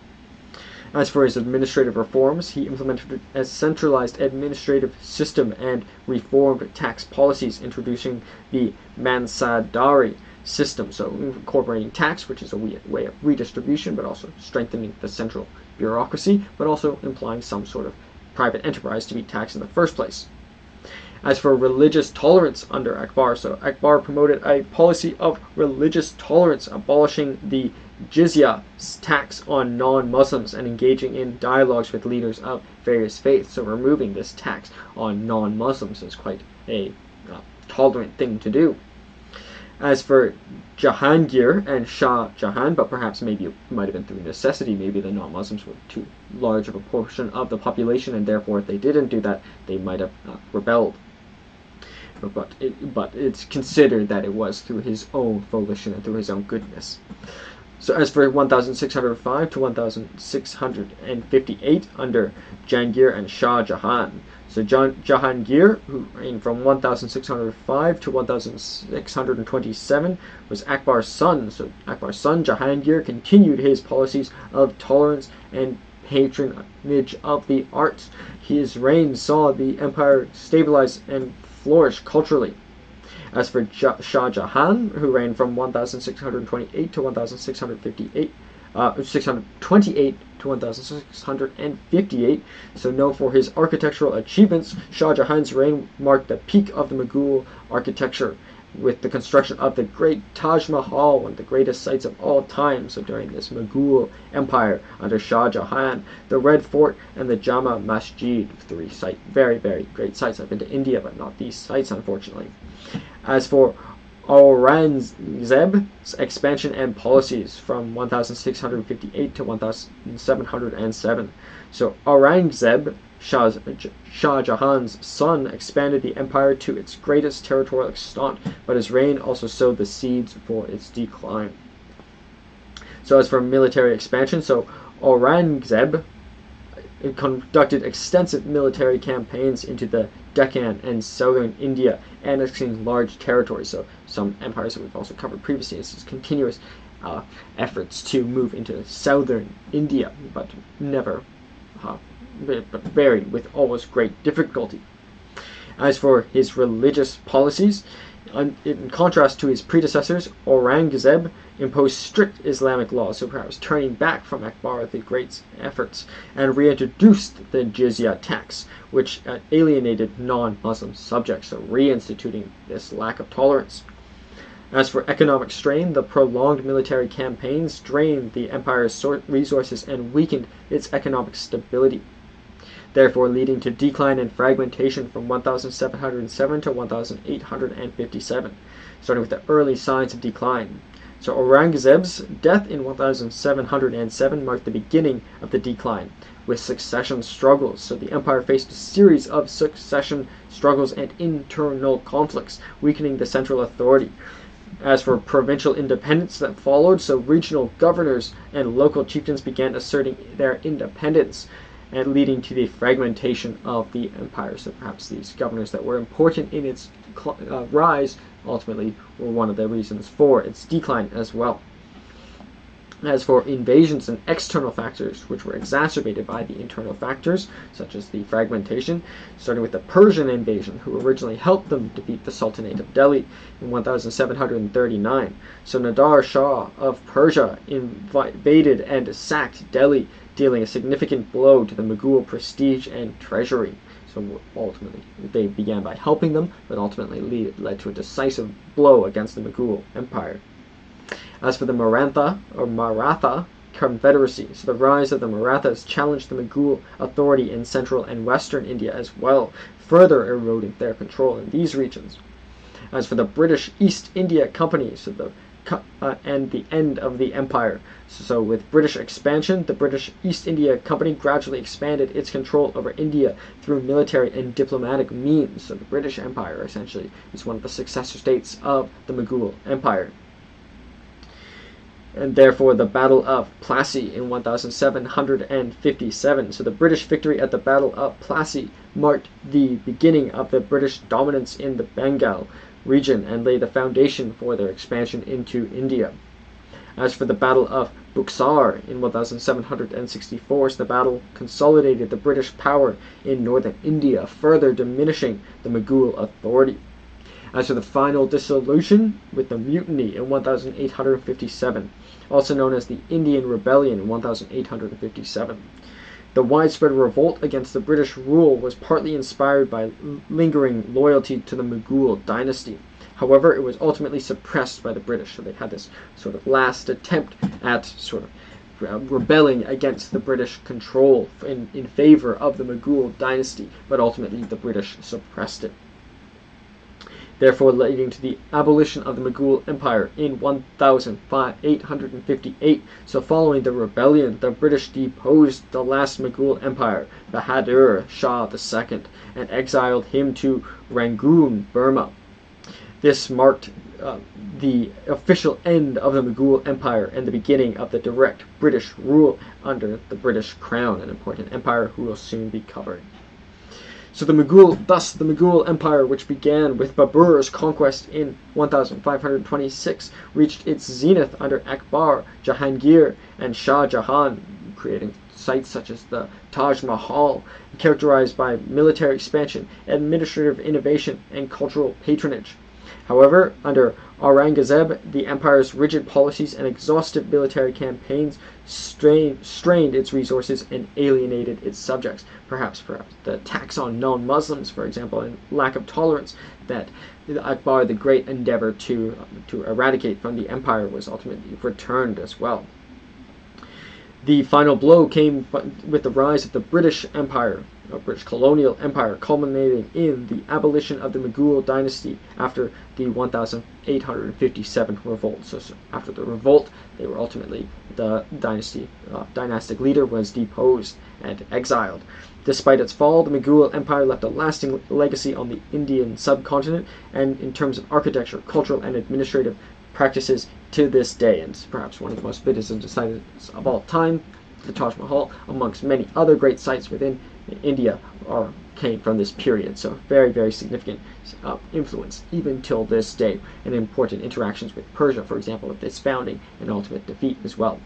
As for his administrative reforms, he implemented a centralized administrative system and reformed tax policies, introducing the Mansadari system, so incorporating tax, which is a way of redistribution, but also strengthening the central bureaucracy, but also implying some sort of private enterprise to be taxed in the first place. As for religious tolerance under Akbar, so Akbar promoted a policy of religious tolerance, abolishing the jizya tax on non-Muslims and engaging in dialogues with leaders of various faiths. So removing this tax on non-Muslims is quite a tolerant thing to do. As for Jahangir and Shah Jahan, but perhaps maybe it might have been through necessity, maybe the non-Muslims were too large of a portion of the population, and therefore if they didn't do that, they might have rebelled. But it's considered that it was through his own volition and through his own goodness. So as for 1605 to 1658 under Jahangir and Shah Jahan. So Jahangir, who reigned from 1605 to 1627, was Akbar's son. So Akbar's son Jahangir continued his policies of tolerance and patronage of the arts. His reign saw the empire stabilize and flourish culturally. As for Shah Jahan, who reigned from 1628 to 1658, 628 to 1658, so known for his architectural achievements, Shah Jahan's reign marked the peak of the Mughal architecture, with the construction of the great Taj Mahal, one of the greatest sites of all time. So during this Mughal Empire under Shah Jahan, the Red Fort and the Jama Masjid, three very, very great sites. I've been to India, but not these sites, unfortunately. As for Aurangzeb's expansion and policies from 1658 to 1707. So Aurangzeb, Shah Jahan's son, expanded the empire to its greatest territorial extent, but his reign also sowed the seeds for its decline. So as for military expansion, so Aurangzeb conducted extensive military campaigns into the Deccan and southern India, annexing large territories. So some empires that we've also covered previously, this is continuous efforts to move into southern India, but varied with almost great difficulty. As for his religious policies, in contrast to his predecessors, Aurangzeb imposed strict Islamic laws, so perhaps turning back from Akbar the Great's efforts, and reintroduced the jizya tax, which alienated non-Muslim subjects, so reinstituting this lack of tolerance. As for economic strain, the prolonged military campaigns drained the empire's resources and weakened its economic stability, therefore leading to decline and fragmentation from 1707 to 1857, starting with the early signs of decline. So Aurangzeb's death in 1707 marked the beginning of the decline, with succession struggles. So the empire faced a series of succession struggles and internal conflicts, weakening the central authority. As for provincial independence that followed, so regional governors and local chieftains began asserting their independence, and leading to the fragmentation of the empire. So perhaps these governors that were important in its rise ultimately were one of the reasons for its decline as well. As for invasions and external factors, which were exacerbated by the internal factors, such as the fragmentation, starting with the Persian invasion, who originally helped them defeat the Sultanate of Delhi in 1739. So Nadir Shah of Persia invaded and sacked Delhi, dealing a significant blow to the Mughal prestige and treasury. So ultimately, they began by helping them, but ultimately led to a decisive blow against the Mughal Empire. As for the Maratha Confederacy, so the rise of the Marathas challenged the Mughal authority in central and western India as well, further eroding their control in these regions. As for the British East India Company, and the end of the empire. So with British expansion, the British East India Company gradually expanded its control over India through military and diplomatic means. So the British Empire essentially is one of the successor states of the Mughal Empire. And therefore the Battle of Plassey in 1757. So the British victory at the Battle of Plassey marked the beginning of the British dominance in the Bengal region and laid the foundation for their expansion into India. As for the Battle of Buxar in 1764, so the battle consolidated the British power in northern India, further diminishing the Mughal authority. As for the final dissolution with the mutiny in 1857, also known as the Indian Rebellion in 1857. The widespread revolt against the British rule was partly inspired by lingering loyalty to the Mughal dynasty. However, it was ultimately suppressed by the British, so they had this sort of last attempt at sort of rebelling against the British control in favor of the Mughal dynasty, but ultimately the British suppressed it, therefore leading to the abolition of the Mughal Empire in 1858. So following the rebellion, the British deposed the last Mughal Empire, Bahadur Shah II, and exiled him to Rangoon, Burma. This marked the official end of the Mughal Empire and the beginning of the direct British rule under the British Crown, an important empire who will soon be covered. So the Mughal Empire, which began with Babur's conquest in 1526, reached its zenith under Akbar, Jahangir, and Shah Jahan, creating sites such as the Taj Mahal, characterized by military expansion, administrative innovation, and cultural patronage. However, under Aurangzeb, the empire's rigid policies and exhaustive military campaigns strained its resources and alienated its subjects. Perhaps the attacks on non-Muslims, for example, and lack of tolerance that Akbar the Great endeavored to eradicate from the empire was ultimately returned as well. The final blow came with the rise of the British Empire, a British colonial empire, culminating in the abolition of the Mughal dynasty after the 1857 revolt. So after the revolt, they were ultimately, the dynastic leader was deposed and exiled. Despite its fall, the Mughal Empire left a lasting legacy on the Indian subcontinent, and in terms of architecture, cultural, and administrative practices to this day, and perhaps one of the most visited sites of all time, the Taj Mahal, amongst many other great sites within India, came from this period. So very, very significant influence even till this day, and important interactions with Persia, for example, of its founding and ultimate defeat as well,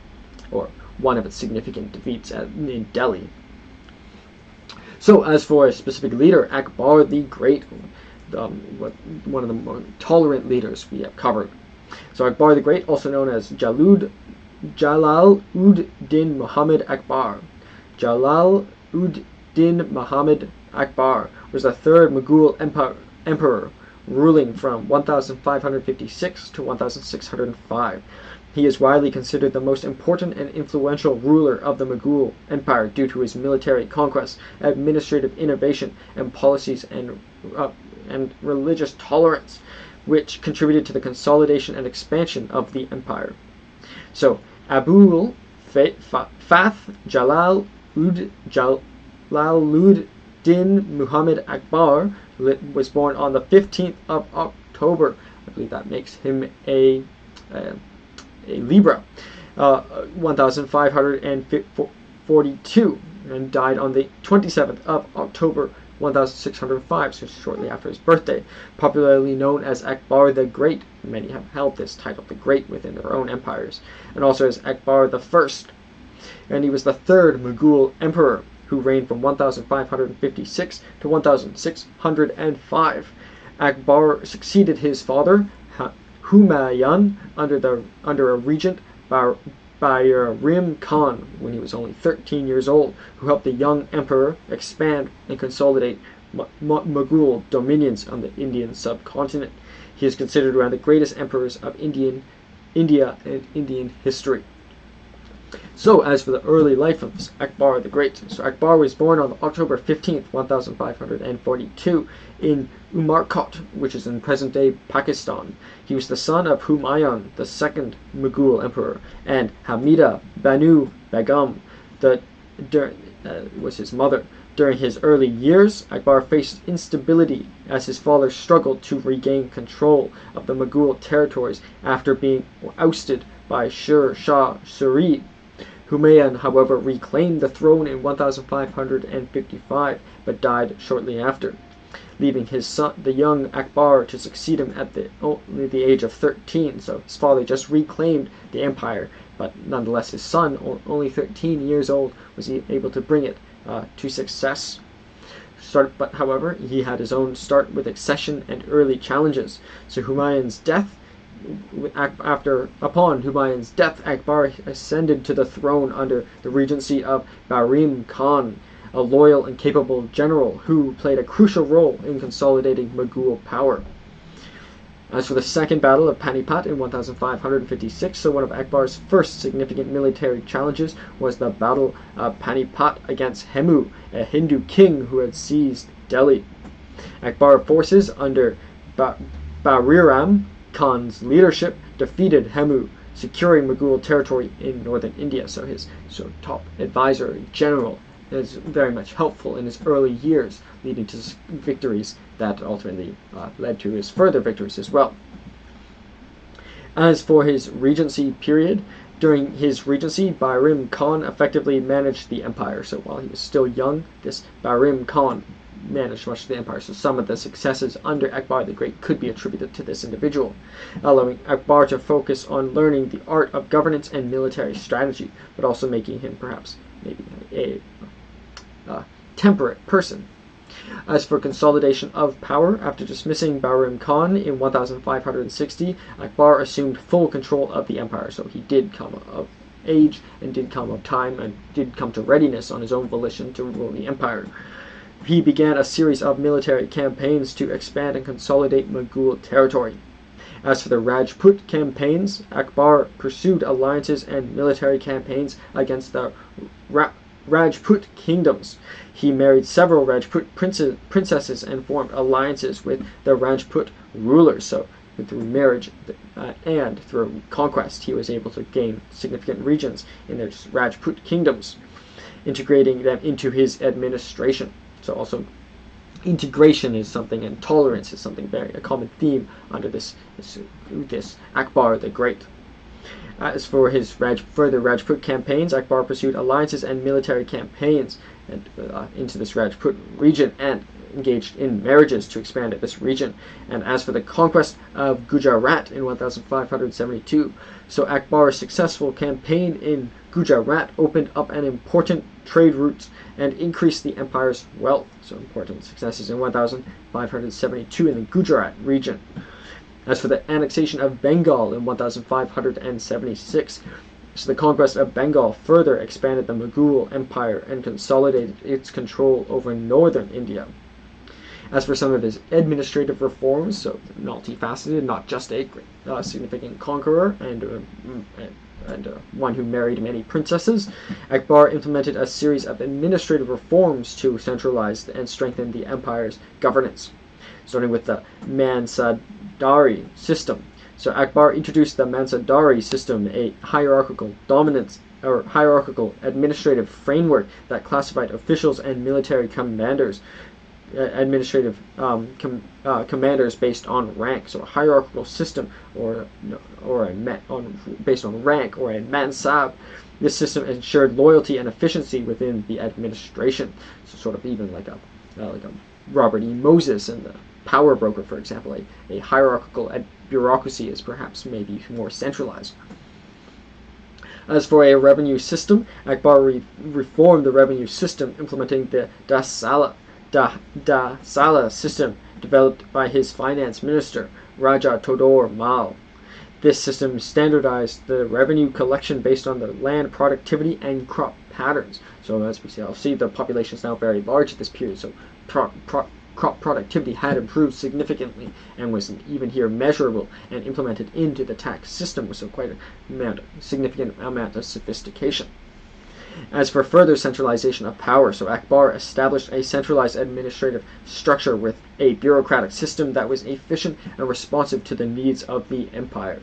or one of its significant defeats in Delhi. So as for a specific leader, Akbar the Great, one of the more tolerant leaders we have covered. So Akbar the Great, also known as Jalal-ud-Din Muhammad Akbar. Jalal-ud-Din Muhammad Akbar was the third Mughal emperor, ruling from 1556 to 1605. He is widely considered the most important and influential ruler of the Mughal Empire due to his military conquests, administrative innovation, and policies and religious tolerance, which contributed to the consolidation and expansion of the empire. So Abul Fath Jalaluddin Muhammad Akbar was born on the 15th of October. I believe that makes him a Libra, 1542, and died on the 27th of October, 1605, so shortly after his birthday. Popularly known as Akbar the Great, many have held this title, the Great, within their own empires, and also as Akbar the First. And he was the third Mughal emperor, who reigned from 1556 to 1605. Akbar succeeded his father, Humayun, under a regent, Bayram Khan, when he was only 13 years old, who helped the young emperor expand and consolidate Mughal dominions on the Indian subcontinent. He is considered one of the greatest emperors of India and Indian history. So, as for the early life of Akbar the Great, so Akbar was born on October 15th, 1542, in Umarkot, which is in present-day Pakistan. He was the son of Humayun, the second Mughal emperor, and Hamida Banu Begum, was his mother. During his early years, Akbar faced instability as his father struggled to regain control of the Mughal territories after being ousted by Sher Shah Suri. Humayun, however, reclaimed the throne in 1555, but died shortly after, leaving his son, the young Akbar, to succeed him at only the age of 13. So his father just reclaimed the empire, but nonetheless his son, only 13 years old, was able to bring it to success. But however, he had his own start with accession and early challenges. So upon Humayun's death, Akbar ascended to the throne under the regency of Bayram Khan, a loyal and capable general who played a crucial role in consolidating Mughal power. As for the Second Battle of Panipat in 1556, so one of Akbar's first significant military challenges was the Battle of Panipat against Hemu, a Hindu king who had seized Delhi. Akbar forces under Bayram Khan's leadership defeated Hemu, securing Mughal territory in northern India. So his top advisor, general, is very much helpful in his early years, leading to victories that ultimately led to his further victories as well. As for his regency period, during his regency, Bayram Khan effectively managed the empire. So while he was still young, this Bayram Khan managed much of the empire. So some of the successes under Akbar the Great could be attributed to this individual, allowing Akbar to focus on learning the art of governance and military strategy, but also making him perhaps maybe a temperate person. As for consolidation of power, after dismissing Bayram Khan in 1560, Akbar assumed full control of the empire. So he did come of age and did come of time and did come to readiness on his own volition to rule the empire. He began a series of military campaigns to expand and consolidate Mughal territory. As for the Rajput campaigns, Akbar pursued alliances and military campaigns against the Rajput kingdoms. He married several Rajput princesses and formed alliances with the Rajput rulers. So through marriage and through conquest, he was able to gain significant regions in the Rajput kingdoms, integrating them into his administration. So also integration is something, and tolerance is something a common theme under this Akbar the Great. As for his further Rajput campaigns, Akbar pursued alliances and military campaigns into this Rajput region and engaged in marriages to expand this region. And as for the conquest of Gujarat in 1572, so Akbar's successful campaign in Gujarat opened up an important trade routes and increased the empire's wealth. So important successes in 1572 in the Gujarat region. As for the annexation of Bengal in 1576, so the conquest of Bengal further expanded the Mughal Empire and consolidated its control over northern India. As for some of his administrative reforms, so multifaceted, not just a significant conqueror and one who married many princesses, Akbar implemented a series of administrative reforms to centralize and strengthen the empire's governance, starting with the Mansadari system. So Akbar introduced the Mansadari system, a hierarchical dominance or hierarchical administrative framework that classified officials and military commanders, commanders based on rank. So a hierarchical system, based on rank, or a mansab. This system ensured loyalty and efficiency within the administration. So sort of even like a like Robert E. Moses and the power broker, for example. A hierarchical bureaucracy is perhaps maybe more centralized. As for a revenue system, Akbar reformed the revenue system, implementing the Dasala system developed by his finance minister, Raja Todor Mal. This system standardized the revenue collection based on the land productivity and crop patterns. So as we see, the population is now very large at this period, so crop productivity had improved significantly and was even here measurable and implemented into the tax system, so quite a significant amount of sophistication. As for further centralization of power, so Akbar established a centralized administrative structure with a bureaucratic system that was efficient and responsive to the needs of the empire.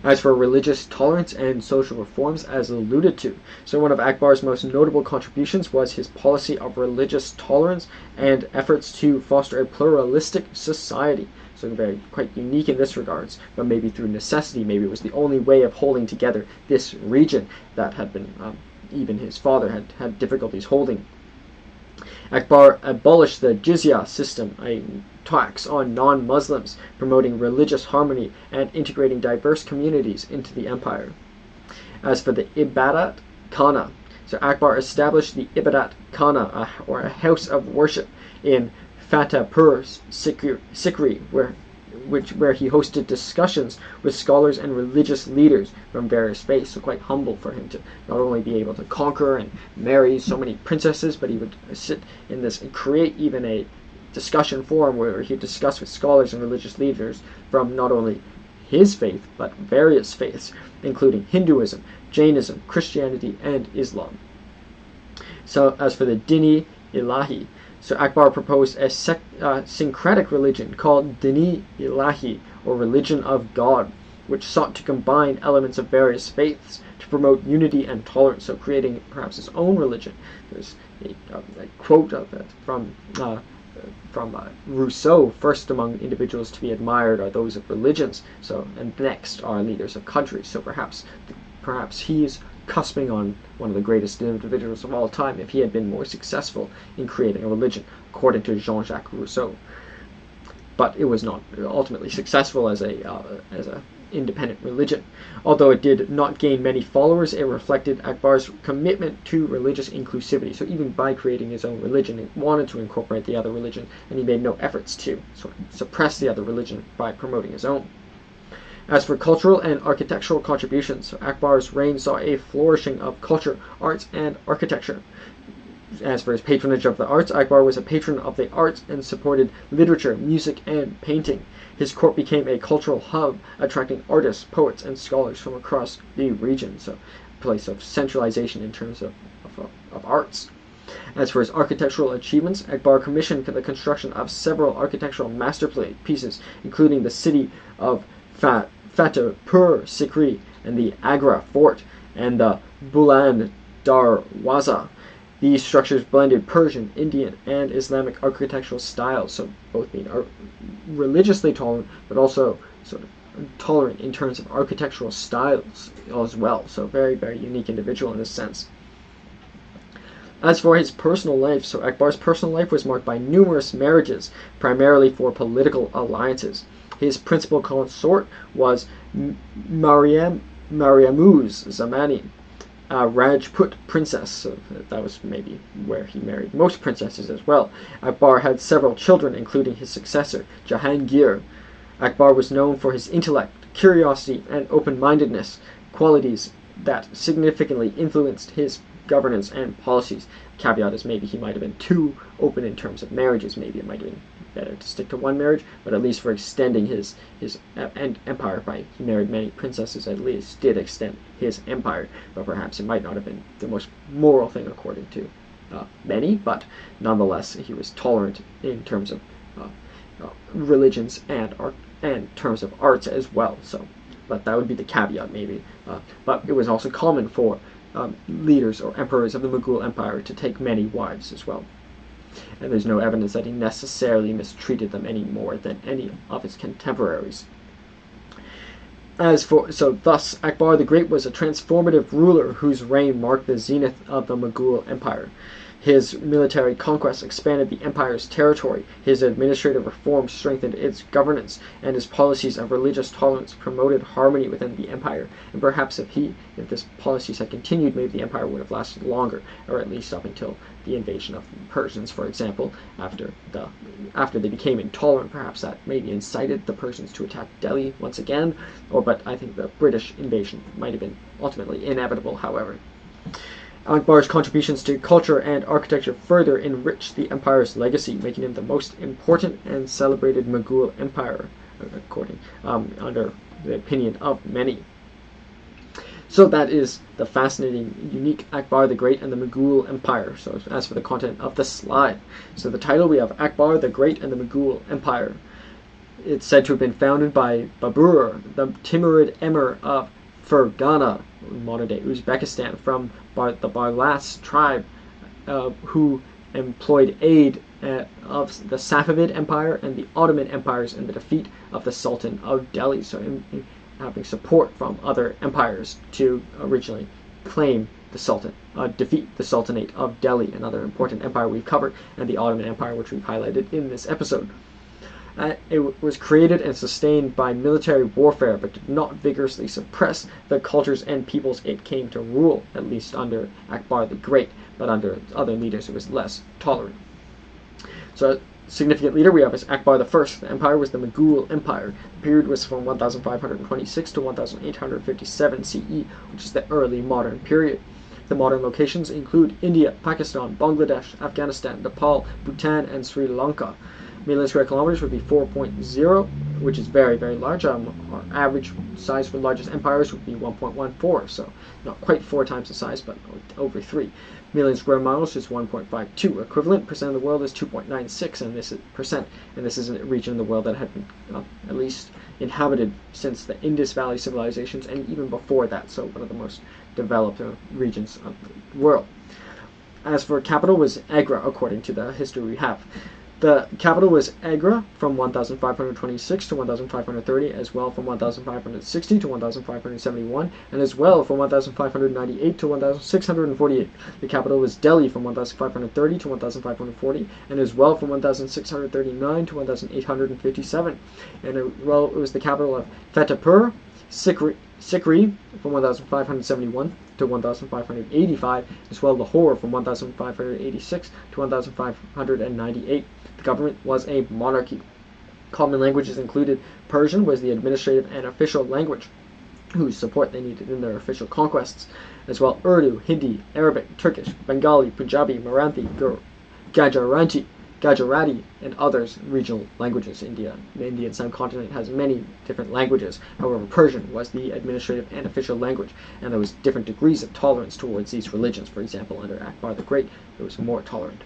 As for religious tolerance and social reforms, as alluded to, so one of Akbar's most notable contributions was his policy of religious tolerance and efforts to foster a pluralistic society. So very quite unique in this regards, but maybe through necessity, maybe it was the only way of holding together this region that had been even his father had difficulties holding. Akbar abolished the jizya system, a tax on non-Muslims, promoting religious harmony and integrating diverse communities into the empire. As for the Ibadat Khana, so Akbar established the Ibadat Khana, or a house of worship, in Fatehpur Sikri, where he hosted discussions with scholars and religious leaders from various faiths. So quite humble for him to not only be able to conquer and marry so many princesses, but he would sit in this and create even a discussion forum where he would discuss with scholars and religious leaders from not only his faith, but various faiths, including Hinduism, Jainism, Christianity, and Islam. So as for the Dini Ilahi, so Akbar proposed a syncretic religion called Dini Ilahi, or religion of God, which sought to combine elements of various faiths to promote unity and tolerance, so creating perhaps his own religion. There's a quote of it from Rousseau: "First among individuals to be admired are those of religions, so and next are leaders of countries." So perhaps he's cusping on one of the greatest individuals of all time if he had been more successful in creating a religion, according to Jean-Jacques Rousseau. But it was not ultimately successful as a independent religion. Although it did not gain many followers, it reflected Akbar's commitment to religious inclusivity. So even by creating his own religion, he wanted to incorporate the other religion, and he made no efforts to suppress the other religion by promoting his own. As for cultural and architectural contributions, so Akbar's reign saw a flourishing of culture, arts, and architecture. As for his patronage of the arts, Akbar was a patron of the arts and supported literature, music, and painting. His court became a cultural hub, attracting artists, poets, and scholars from across the region, so a place of centralization in terms of arts. As for his architectural achievements, Akbar commissioned the construction of several architectural masterpieces, including the city of Fatehpur Sikri and the Agra Fort and the Buland Darwaza. These structures blended Persian, Indian, and Islamic architectural styles, so both being religiously tolerant, but also sort of tolerant in terms of architectural styles as well. So very, very unique individual in this sense. As for his personal life, so Akbar's personal life was marked by numerous marriages, primarily for political alliances. His principal consort was Mariamuz Zamani, a Rajput princess, so that was maybe where he married most princesses as well. Akbar had several children, including his successor, Jahangir. Akbar was known for his intellect, curiosity, and open-mindedness, qualities that significantly influenced his governance and policies. The caveat is maybe he might have been too open in terms of marriages. Maybe it might have been better to stick to one marriage, but at least for extending his empire, by he married many princesses, at least did extend his empire. But perhaps it might not have been the most moral thing according to many, but nonetheless he was tolerant in terms of religions and art, and terms of arts as well. So, but that would be the caveat maybe. But it was also common for leaders or emperors of the Mughal Empire to take many wives as well. And there's no evidence that he necessarily mistreated them any more than any of his contemporaries. Thus, Akbar the Great was a transformative ruler whose reign marked the zenith of the Mughal Empire. His military conquests expanded the empire's territory, his administrative reforms strengthened its governance, and his policies of religious tolerance promoted harmony within the empire. And perhaps if this policies had continued, maybe the empire would have lasted longer, or at least up until the invasion of the Persians, for example. After they became intolerant, perhaps that maybe incited the Persians to attack Delhi once again. But I think the British invasion might have been ultimately inevitable, however. Akbar's contributions to culture and architecture further enriched the empire's legacy, making him the most important and celebrated Mughal empire, under the opinion of many. So that is the fascinating, unique Akbar the Great and the Mughal Empire. So as for the content of the slide, so the title, we have Akbar the Great and the Mughal Empire. It's said to have been founded by Babur, the Timurid emir of Fergana, modern-day Uzbekistan, from the Barlas tribe, who employed aid of the Safavid Empire and the Ottoman empires in the defeat of the Sultan of Delhi. So having support from other empires to originally claim the Sultan, defeat the Sultanate of Delhi, another important empire we've covered, and the Ottoman Empire, which we've highlighted in this episode. It was created and sustained by military warfare, but did not vigorously suppress the cultures and peoples it came to rule, at least under Akbar the Great, but under other leaders it was less tolerant. So significant leader we have is Akbar the First. The empire was the Mughal Empire. The period was from 1526 to 1857 CE, which is the early modern period. The modern locations include India, Pakistan, Bangladesh, Afghanistan, Nepal, Bhutan, and Sri Lanka. Million square kilometers would be 4.0, which is very, very large. Our average size for largest empires would be 1.14, so not quite 4 times the size, but over 3. Million square miles is 1.52. Equivalent percent of the world is 2.96, and this is a region of the world that had been at least inhabited since the Indus Valley civilizations, and even before that, so one of the most developed regions of the world. As for capital, was Agra, according to the history we have. The capital was Agra from 1526 to 1530, as well from 1560 to 1571, and as well from 1598 to 1648. The capital was Delhi from 1530 to 1540, and as well from 1639 to 1857. And it was the capital of Fatehpur Sikri from 1571 to 1585, as well Lahore from 1586 to 1598. The government was a monarchy. Common languages included Persian was the administrative and official language, whose support they needed in their official conquests, as well Urdu, Hindi, Arabic, Turkish, Bengali, Punjabi, Marathi, Gujarati, and others regional languages. The Indian subcontinent has many different languages. However, Persian was the administrative and official language, and there was different degrees of tolerance towards these religions. For example, under Akbar the Great, it was more tolerant.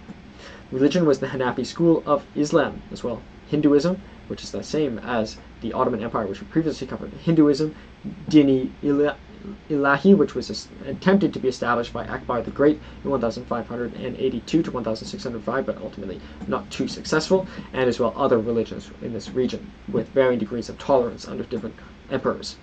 Religion was the Hanafi school of Islam, as well Hinduism, which is the same as the Ottoman Empire, which we previously covered. Hinduism, Dini Ilahi, which was attempted to be established by Akbar the Great in 1582 to 1605, but ultimately not too successful, and as well other religions in this region with varying degrees of tolerance under different emperors.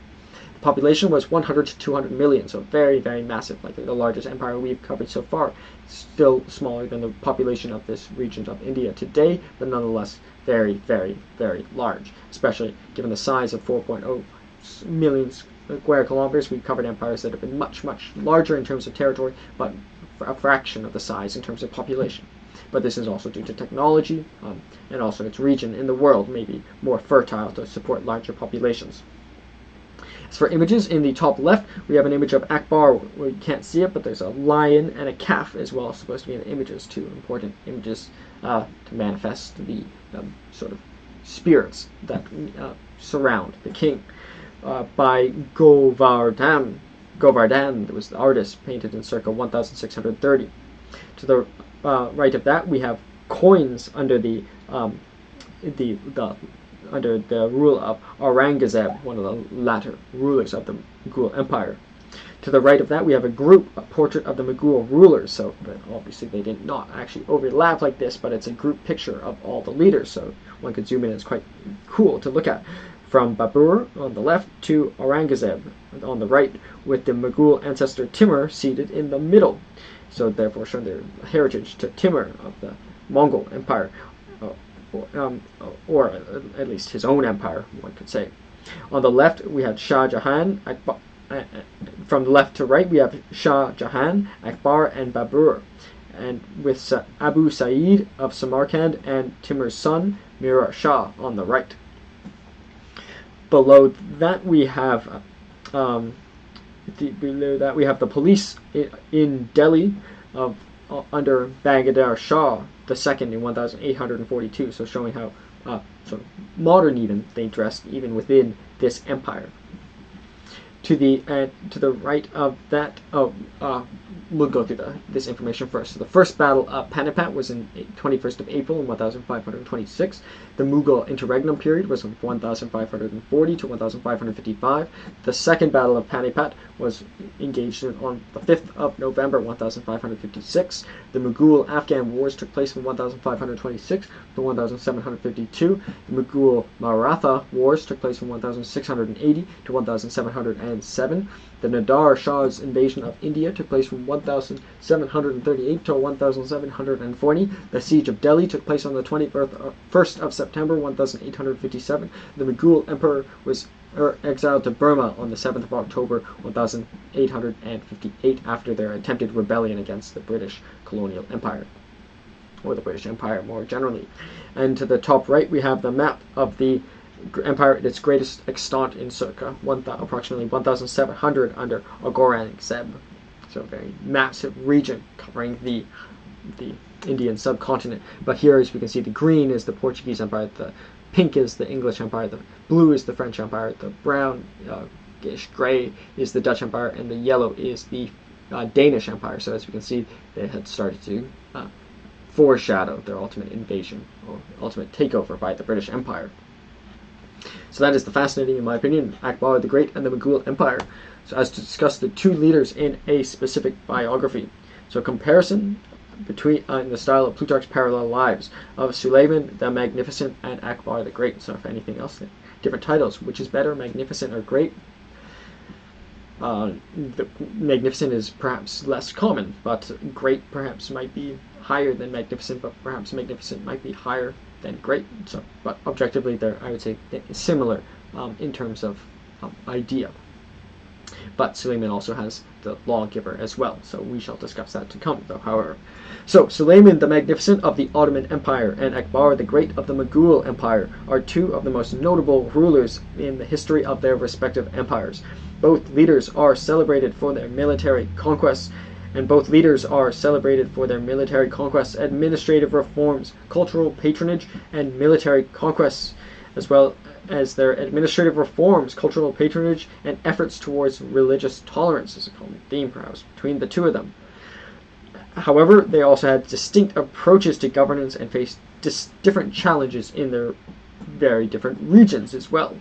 The population was 100 to 200 million, so very, very massive, likely the largest empire we've covered so far. Still smaller than the population of this region of India today, but nonetheless very, very, very large, especially given the size of 4.0 million square kilometers. We've covered empires that have been much, much larger in terms of territory, but a fraction of the size in terms of population. But this is also due to technology, and also its region in the world may be more fertile to support larger populations. As for images, in the top left, we have an image of Akbar. We can't see it, but there's a lion and a calf as well, supposed to be in the images, 2 important images to manifest the sort of spirits that surround the king. By Govardhan, that was the artist, painted in circa 1630. To the right of that, we have coins under under the rule of Aurangzeb, one of the latter rulers of the Mughal Empire. To the right of that, we have a portrait of the Mughal rulers. So, but obviously they did not actually overlap like this, but it's a group picture of all the leaders. So one could zoom in. It's quite cool to look at. From Babur on the left to Aurangzeb on the right, with the Mughal ancestor Timur seated in the middle. so therefore showing their heritage to Timur of the Mongol Empire, or at least his own empire, one could say. On the left, we had Shah Jahan. From the left to right, we have Shah Jahan, Akbar, and Babur, and with Abu Sa'id of Samarkand and Timur's son, Mira Shah, on the right. Below that, we have the police in Delhi under Bangadar Shah II in 1842. So showing how modern even they dressed even within this empire. To the right of that, we'll go through this information first. So the first battle of Panipat was in 21st of April in 1526. The Mughal interregnum period was from 1540 to 1555. The second battle of Panipat was engaged in on the 5th of November 1556. The Mughal-Afghan wars took place from 1526 to 1752. The Mughal-Maratha wars took place from 1680 to 1707. The Nadar Shah's invasion of India took place from 1738 to 1740. The siege of Delhi took place on the 21st of September 1857. The Mughal emperor was exiled to Burma on the 7th of October 1858 after their attempted rebellion against the British colonial empire, or the British Empire more generally. And to the top right, we have the map of the empire at its greatest extent in circa approximately 1,700 under Aurangzeb. So a very massive region covering the Indian subcontinent. But here, as we can see, the green is the Portuguese Empire, the pink is the English Empire, the blue is the French Empire, the brownish gray is the Dutch Empire, and the yellow is the Danish Empire. So as we can see, they had started to foreshadow their ultimate invasion or ultimate takeover by the British Empire. So that is the fascinating, in my opinion, Akbar the Great and the Mughal Empire. So as to discuss the two leaders in a specific biography. So comparison between in the style of Plutarch's Parallel Lives of Suleiman the Magnificent and Akbar the Great. So if anything else, different titles. Which is better, Magnificent or Great? The Magnificent is perhaps less common, but Great perhaps might be higher than Magnificent, but perhaps Magnificent might be higher than Great. So, but objectively, I would say similar in terms of idea. But Suleiman also has the lawgiver as well, so we shall discuss that to come, though, however. So, Suleiman the Magnificent of the Ottoman Empire and Akbar the Great of the Mughal Empire are two of the most notable rulers in the history of their respective empires. Both leaders are celebrated for their military conquests, administrative reforms, cultural patronage, and military conquests, as well as their administrative reforms, cultural patronage, and efforts towards religious tolerance is a common theme, perhaps, between the two of them. However, they also had distinct approaches to governance and faced different challenges in their very different regions as well.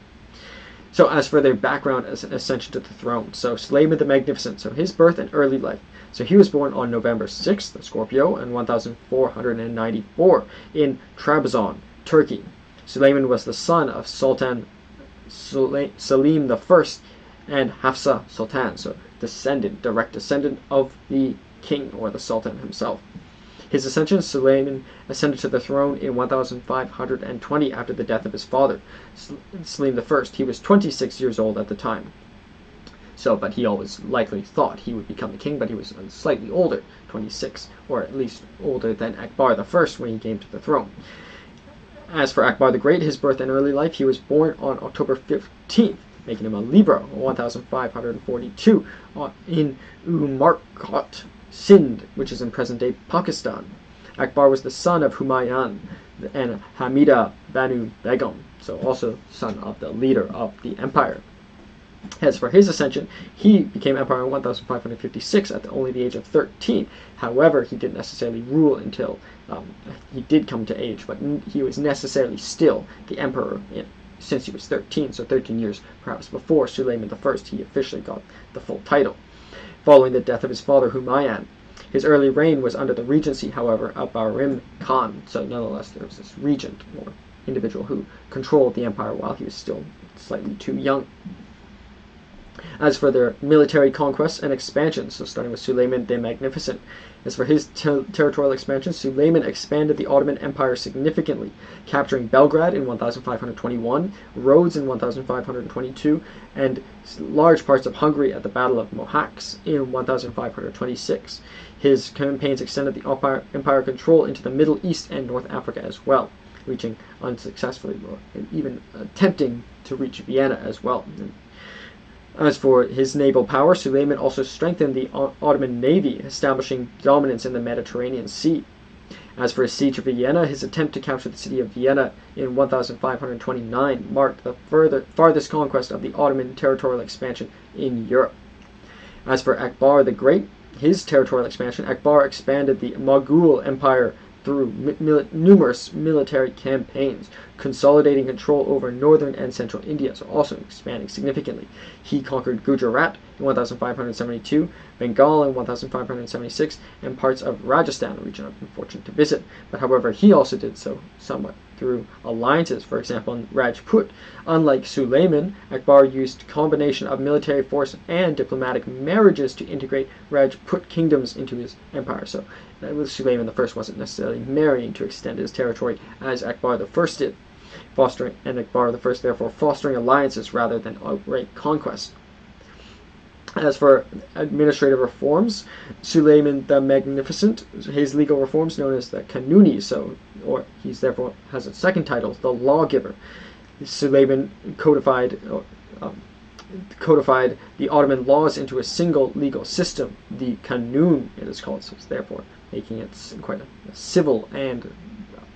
So as for their background as ascension to the throne, so Suleiman the Magnificent, so his birth and early life. So he was born on November 6th, the Scorpio, in 1494 in Trabzon, Turkey. Suleiman was the son of Sultan Selim I and Hafsa Sultan, so direct descendant of the king or the sultan himself. His ascension, Suleiman ascended to the throne in 1520 after the death of his father, Selim I. He was 26 years old at the time. So, but he always likely thought he would become the king, but he was slightly older, 26, or at least older than Akbar I when he came to the throne. As for Akbar the Great, his birth and early life, he was born on October 15th, making him a Libra, 1542, in Umarkot, Sindh, which is in present-day Pakistan. Akbar was the son of Humayun and Hamida Banu Begum, so also son of the leader of the empire. As for his ascension, he became emperor in 1556 at only the age of 13. However, he didn't necessarily rule until he did come to age, but he was necessarily still the emperor since he was 13, so 13 years perhaps before Suleiman I, he officially got the full title. Following the death of his father Humayun, his early reign was under the regency, however, of Barim Khan, so nonetheless there was this regent, or individual, who controlled the empire while he was still slightly too young. As for their military conquests and expansions, so starting with Suleiman the Magnificent, as for his territorial expansion, Suleiman expanded the Ottoman Empire significantly, capturing Belgrade in 1521, Rhodes in 1522, and large parts of Hungary at the Battle of Mohacs in 1526. His campaigns extended the empire control into the Middle East and North Africa as well, reaching unsuccessfully, and even attempting to reach Vienna as well. As for his naval power, Suleiman also strengthened the Ottoman navy, establishing dominance in the Mediterranean Sea. As for his siege of Vienna, his attempt to capture the city of Vienna in 1529 marked the farthest conquest of the Ottoman territorial expansion in Europe. As for Akbar the Great, his territorial expansion, Akbar expanded the Mughal Empire through numerous military campaigns, consolidating control over northern and central India, so also expanding significantly. He conquered Gujarat in 1572, Bengal in 1576, and parts of Rajasthan, a region I've been fortunate to visit. But however, he also did so somewhat through alliances. For example, in Rajput, unlike Suleiman, Akbar used a combination of military force and diplomatic marriages to integrate Rajput kingdoms into his empire. So Suleiman I wasn't necessarily marrying to extend his territory as Akbar I did, and Akbar I therefore fostering alliances rather than outright conquest. As for administrative reforms, Suleiman the Magnificent, his legal reforms known as the Kanuni, or he therefore has a second title, the lawgiver. Suleiman codified the Ottoman laws into a single legal system, the Kanun it is called, so it's therefore making it quite a civil and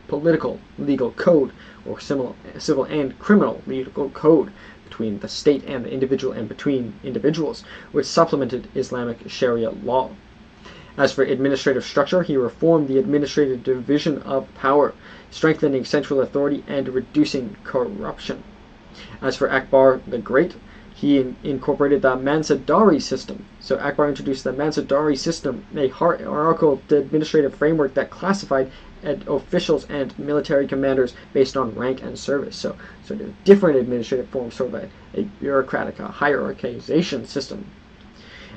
political legal code, or civil and criminal legal code between the state and the individual and between individuals, which supplemented Islamic Sharia law. As for administrative structure, he reformed the administrative division of power, strengthening central authority and reducing corruption. As for Akbar the Great, he incorporated the Mansadari system. So Akbar introduced the Mansadari system, a hierarchical administrative framework that classified officials and military commanders based on rank and service. So different administrative forms, sort of a bureaucratic, hierarchization system.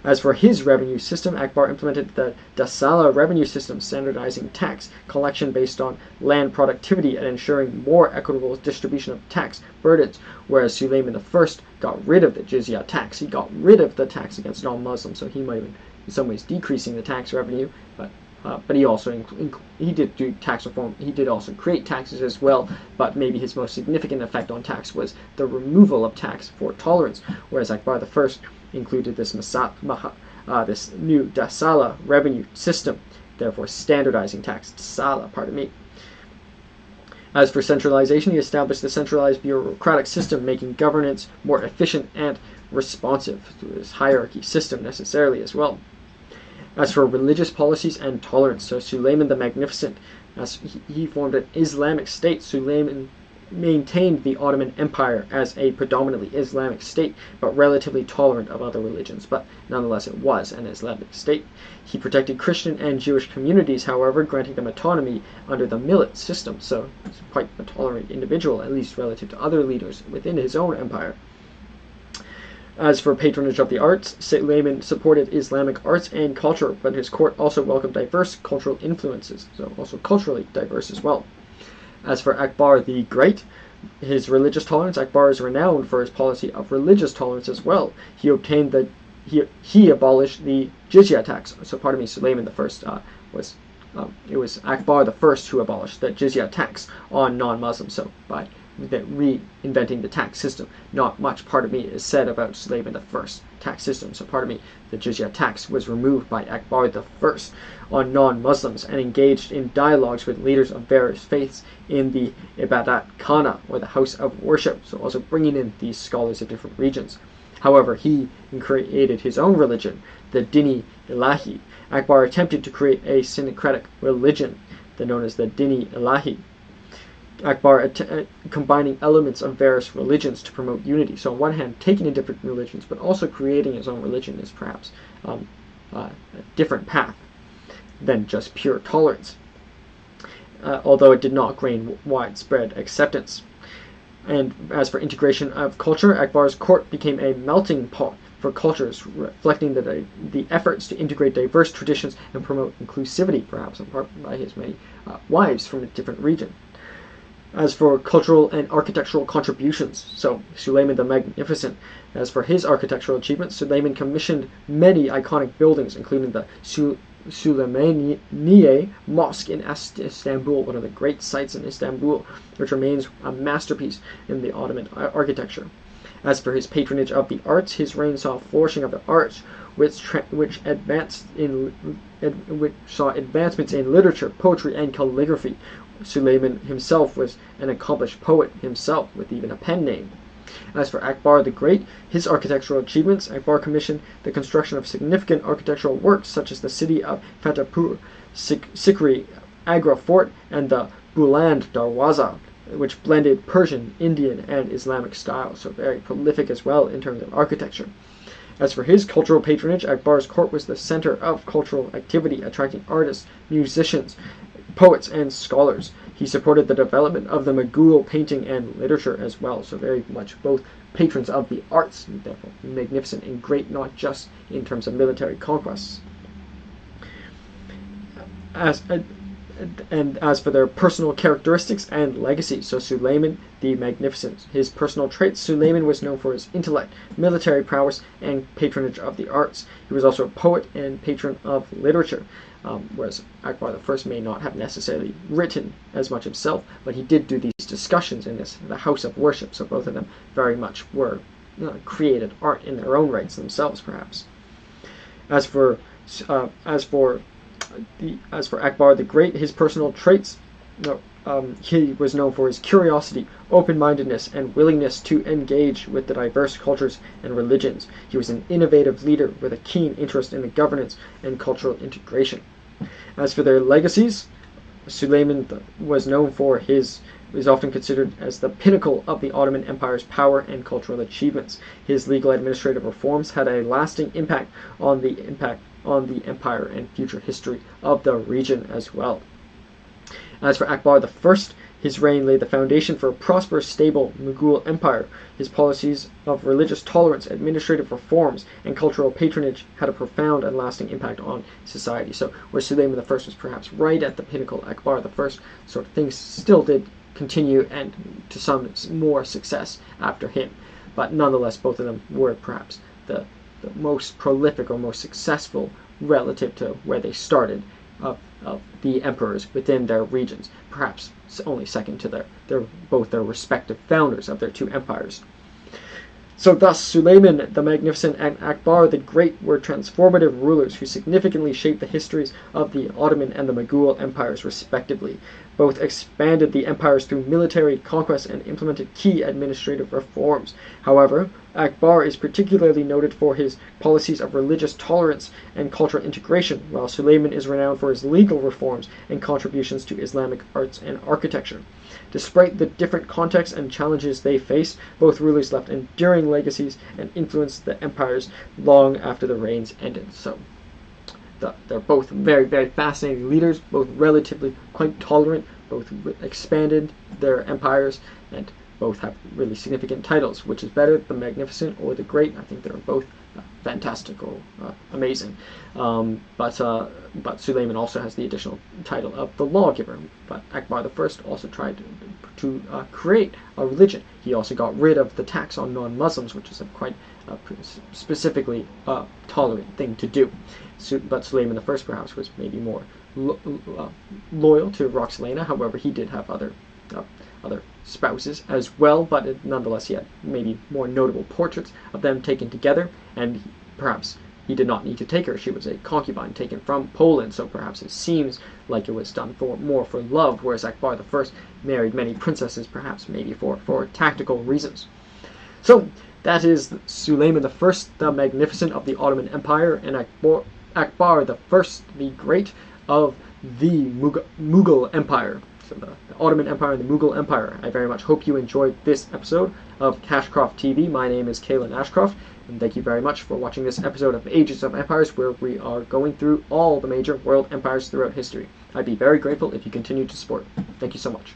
As for his revenue system, Akbar implemented the Dasala revenue system, standardizing tax collection based on land productivity and ensuring more equitable distribution of tax burdens, whereas Suleiman I got rid of the jizya tax. He got rid of the tax against non-Muslims, so he might have been in some ways decreasing the tax revenue, but he also he did do tax reform. He did also create taxes as well, but maybe his most significant effect on tax was the removal of tax for tolerance, whereas Akbar I included this new Dasala revenue system, therefore standardizing tax. Dasala, pardon me. As for centralization, he established the centralized bureaucratic system, making governance more efficient and responsive through this hierarchy system necessarily as well. As for religious policies and tolerance, so Suleiman the Magnificent, as he formed an Islamic state, Suleiman maintained the Ottoman Empire as a predominantly Islamic state, but relatively tolerant of other religions, but nonetheless it was an Islamic state. He protected Christian and Jewish communities, however, granting them autonomy under the millet system, so he's quite a tolerant individual, at least relative to other leaders within his own empire. As for patronage of the arts, Suleiman supported Islamic arts and culture, but his court also welcomed diverse cultural influences, so also culturally diverse as well. As for Akbar the Great, his religious tolerance, Akbar is renowned for his policy of religious tolerance as well. He abolished the jizya tax. So pardon me, Suleiman I it was Akbar the First who abolished the jizya tax on non-Muslims. So by reinventing the tax system, not much, pardon me, is said about Suleiman I's tax system. So pardon me, the jizya tax was removed by Akbar the First on non-Muslims and engaged in dialogues with leaders of various faiths in the Ibadat Khana, or the house of worship, so also bringing in these scholars of different regions. However, he created his own religion, the Dini Ilahi. Akbar attempted to create a syncretic religion, known as the Dini Ilahi. Akbar combining elements of various religions to promote unity. So on one hand, taking in different religions, but also creating his own religion is perhaps a different path than just pure tolerance, although it did not gain widespread acceptance. And as for integration of culture, Akbar's court became a melting pot for cultures, reflecting the efforts to integrate diverse traditions and promote inclusivity, perhaps in part by his many wives from a different region. As for cultural and architectural contributions, so Suleiman the Magnificent. As for his architectural achievements, Suleiman commissioned many iconic buildings, including the Süleymaniye Mosque in Istanbul, one of the great sites in Istanbul, which remains a masterpiece in the Ottoman architecture. As for his patronage of the arts, his reign saw a flourishing of the arts, which saw advancements in literature, poetry, and calligraphy. Suleiman himself was an accomplished poet himself, with even a pen name. As for Akbar the Great, his architectural achievements, Akbar commissioned the construction of significant architectural works such as the city of Fatehpur Sikri Agra Fort and the Buland Darwaza, which blended Persian, Indian, and Islamic styles, so very prolific as well in terms of architecture. As for his cultural patronage, Akbar's court was the center of cultural activity, attracting artists, musicians, poets, and scholars. He supported the development of the Mughal painting and literature as well, so very much both patrons of the arts, and therefore magnificent and great, not just in terms of military conquests. As for their personal characteristics and legacy, so Suleiman the Magnificent. His personal traits, Suleiman was known for his intellect, military prowess, and patronage of the arts. He was also a poet and patron of literature, whereas Akbar I may not have necessarily written as much himself, but he did do these discussions in the house of worship, so both of them very much were created art in their own rights themselves, perhaps. As for Akbar the Great, his personal traits, he was known for his curiosity, open-mindedness, and willingness to engage with the diverse cultures and religions. He was an innovative leader with a keen interest in the governance and cultural integration. As for their legacies, Suleiman was known for is often considered as the pinnacle of the Ottoman Empire's power and cultural achievements. His legal administrative reforms had a lasting impact on the empire and future history of the region as well. As for Akbar I, his reign laid the foundation for a prosperous, stable Mughal empire. His policies of religious tolerance, administrative reforms, and cultural patronage had a profound and lasting impact on society. So where Suleiman I was perhaps right at the pinnacle, Akbar I sort of things still did continue, and to some more success after him. But nonetheless, both of them were perhaps the most prolific or most successful relative to where they started of the emperors within their regions, perhaps only second to both their respective founders of their two empires. So thus, Suleiman the Magnificent and Akbar the Great were transformative rulers who significantly shaped the histories of the Ottoman and the Mughal empires respectively. Both expanded the empires through military conquest and implemented key administrative reforms. However, Akbar is particularly noted for his policies of religious tolerance and cultural integration, while Suleiman is renowned for his legal reforms and contributions to Islamic arts and architecture. Despite the different contexts and challenges they faced, both rulers left enduring legacies and influenced the empires long after the reigns ended. So they're both very, very fascinating leaders, both relatively quite tolerant, both expanded their empires, and both have really significant titles. Which is better, the Magnificent or the Great? I think they're both fantastic or amazing. But Suleiman also has the additional title of the lawgiver. But Akbar I also tried to create a religion. He also got rid of the tax on non-Muslims, which is a quite specifically tolerant thing to do. But Suleiman I perhaps was maybe more loyal to Roxelana. However, he did have other spouses as well, but nonetheless he had maybe more notable portraits of them taken together, and perhaps he did not need to take her. She was a concubine taken from Poland, so perhaps it seems like it was done more for love, whereas Akbar I married many princesses, perhaps maybe for tactical reasons. So that is Suleiman I, the Magnificent of the Ottoman Empire, and Akbar I, the Great of the Mughal Empire. So the Ottoman Empire and the Mughal Empire. I very much hope you enjoyed this episode of Cashcroft TV. My name is Kalen Ashcroft, and thank you very much for watching this episode of Ages of Empires, where we are going through all the major world empires throughout history. I'd be very grateful if you continue to support. Thank you so much.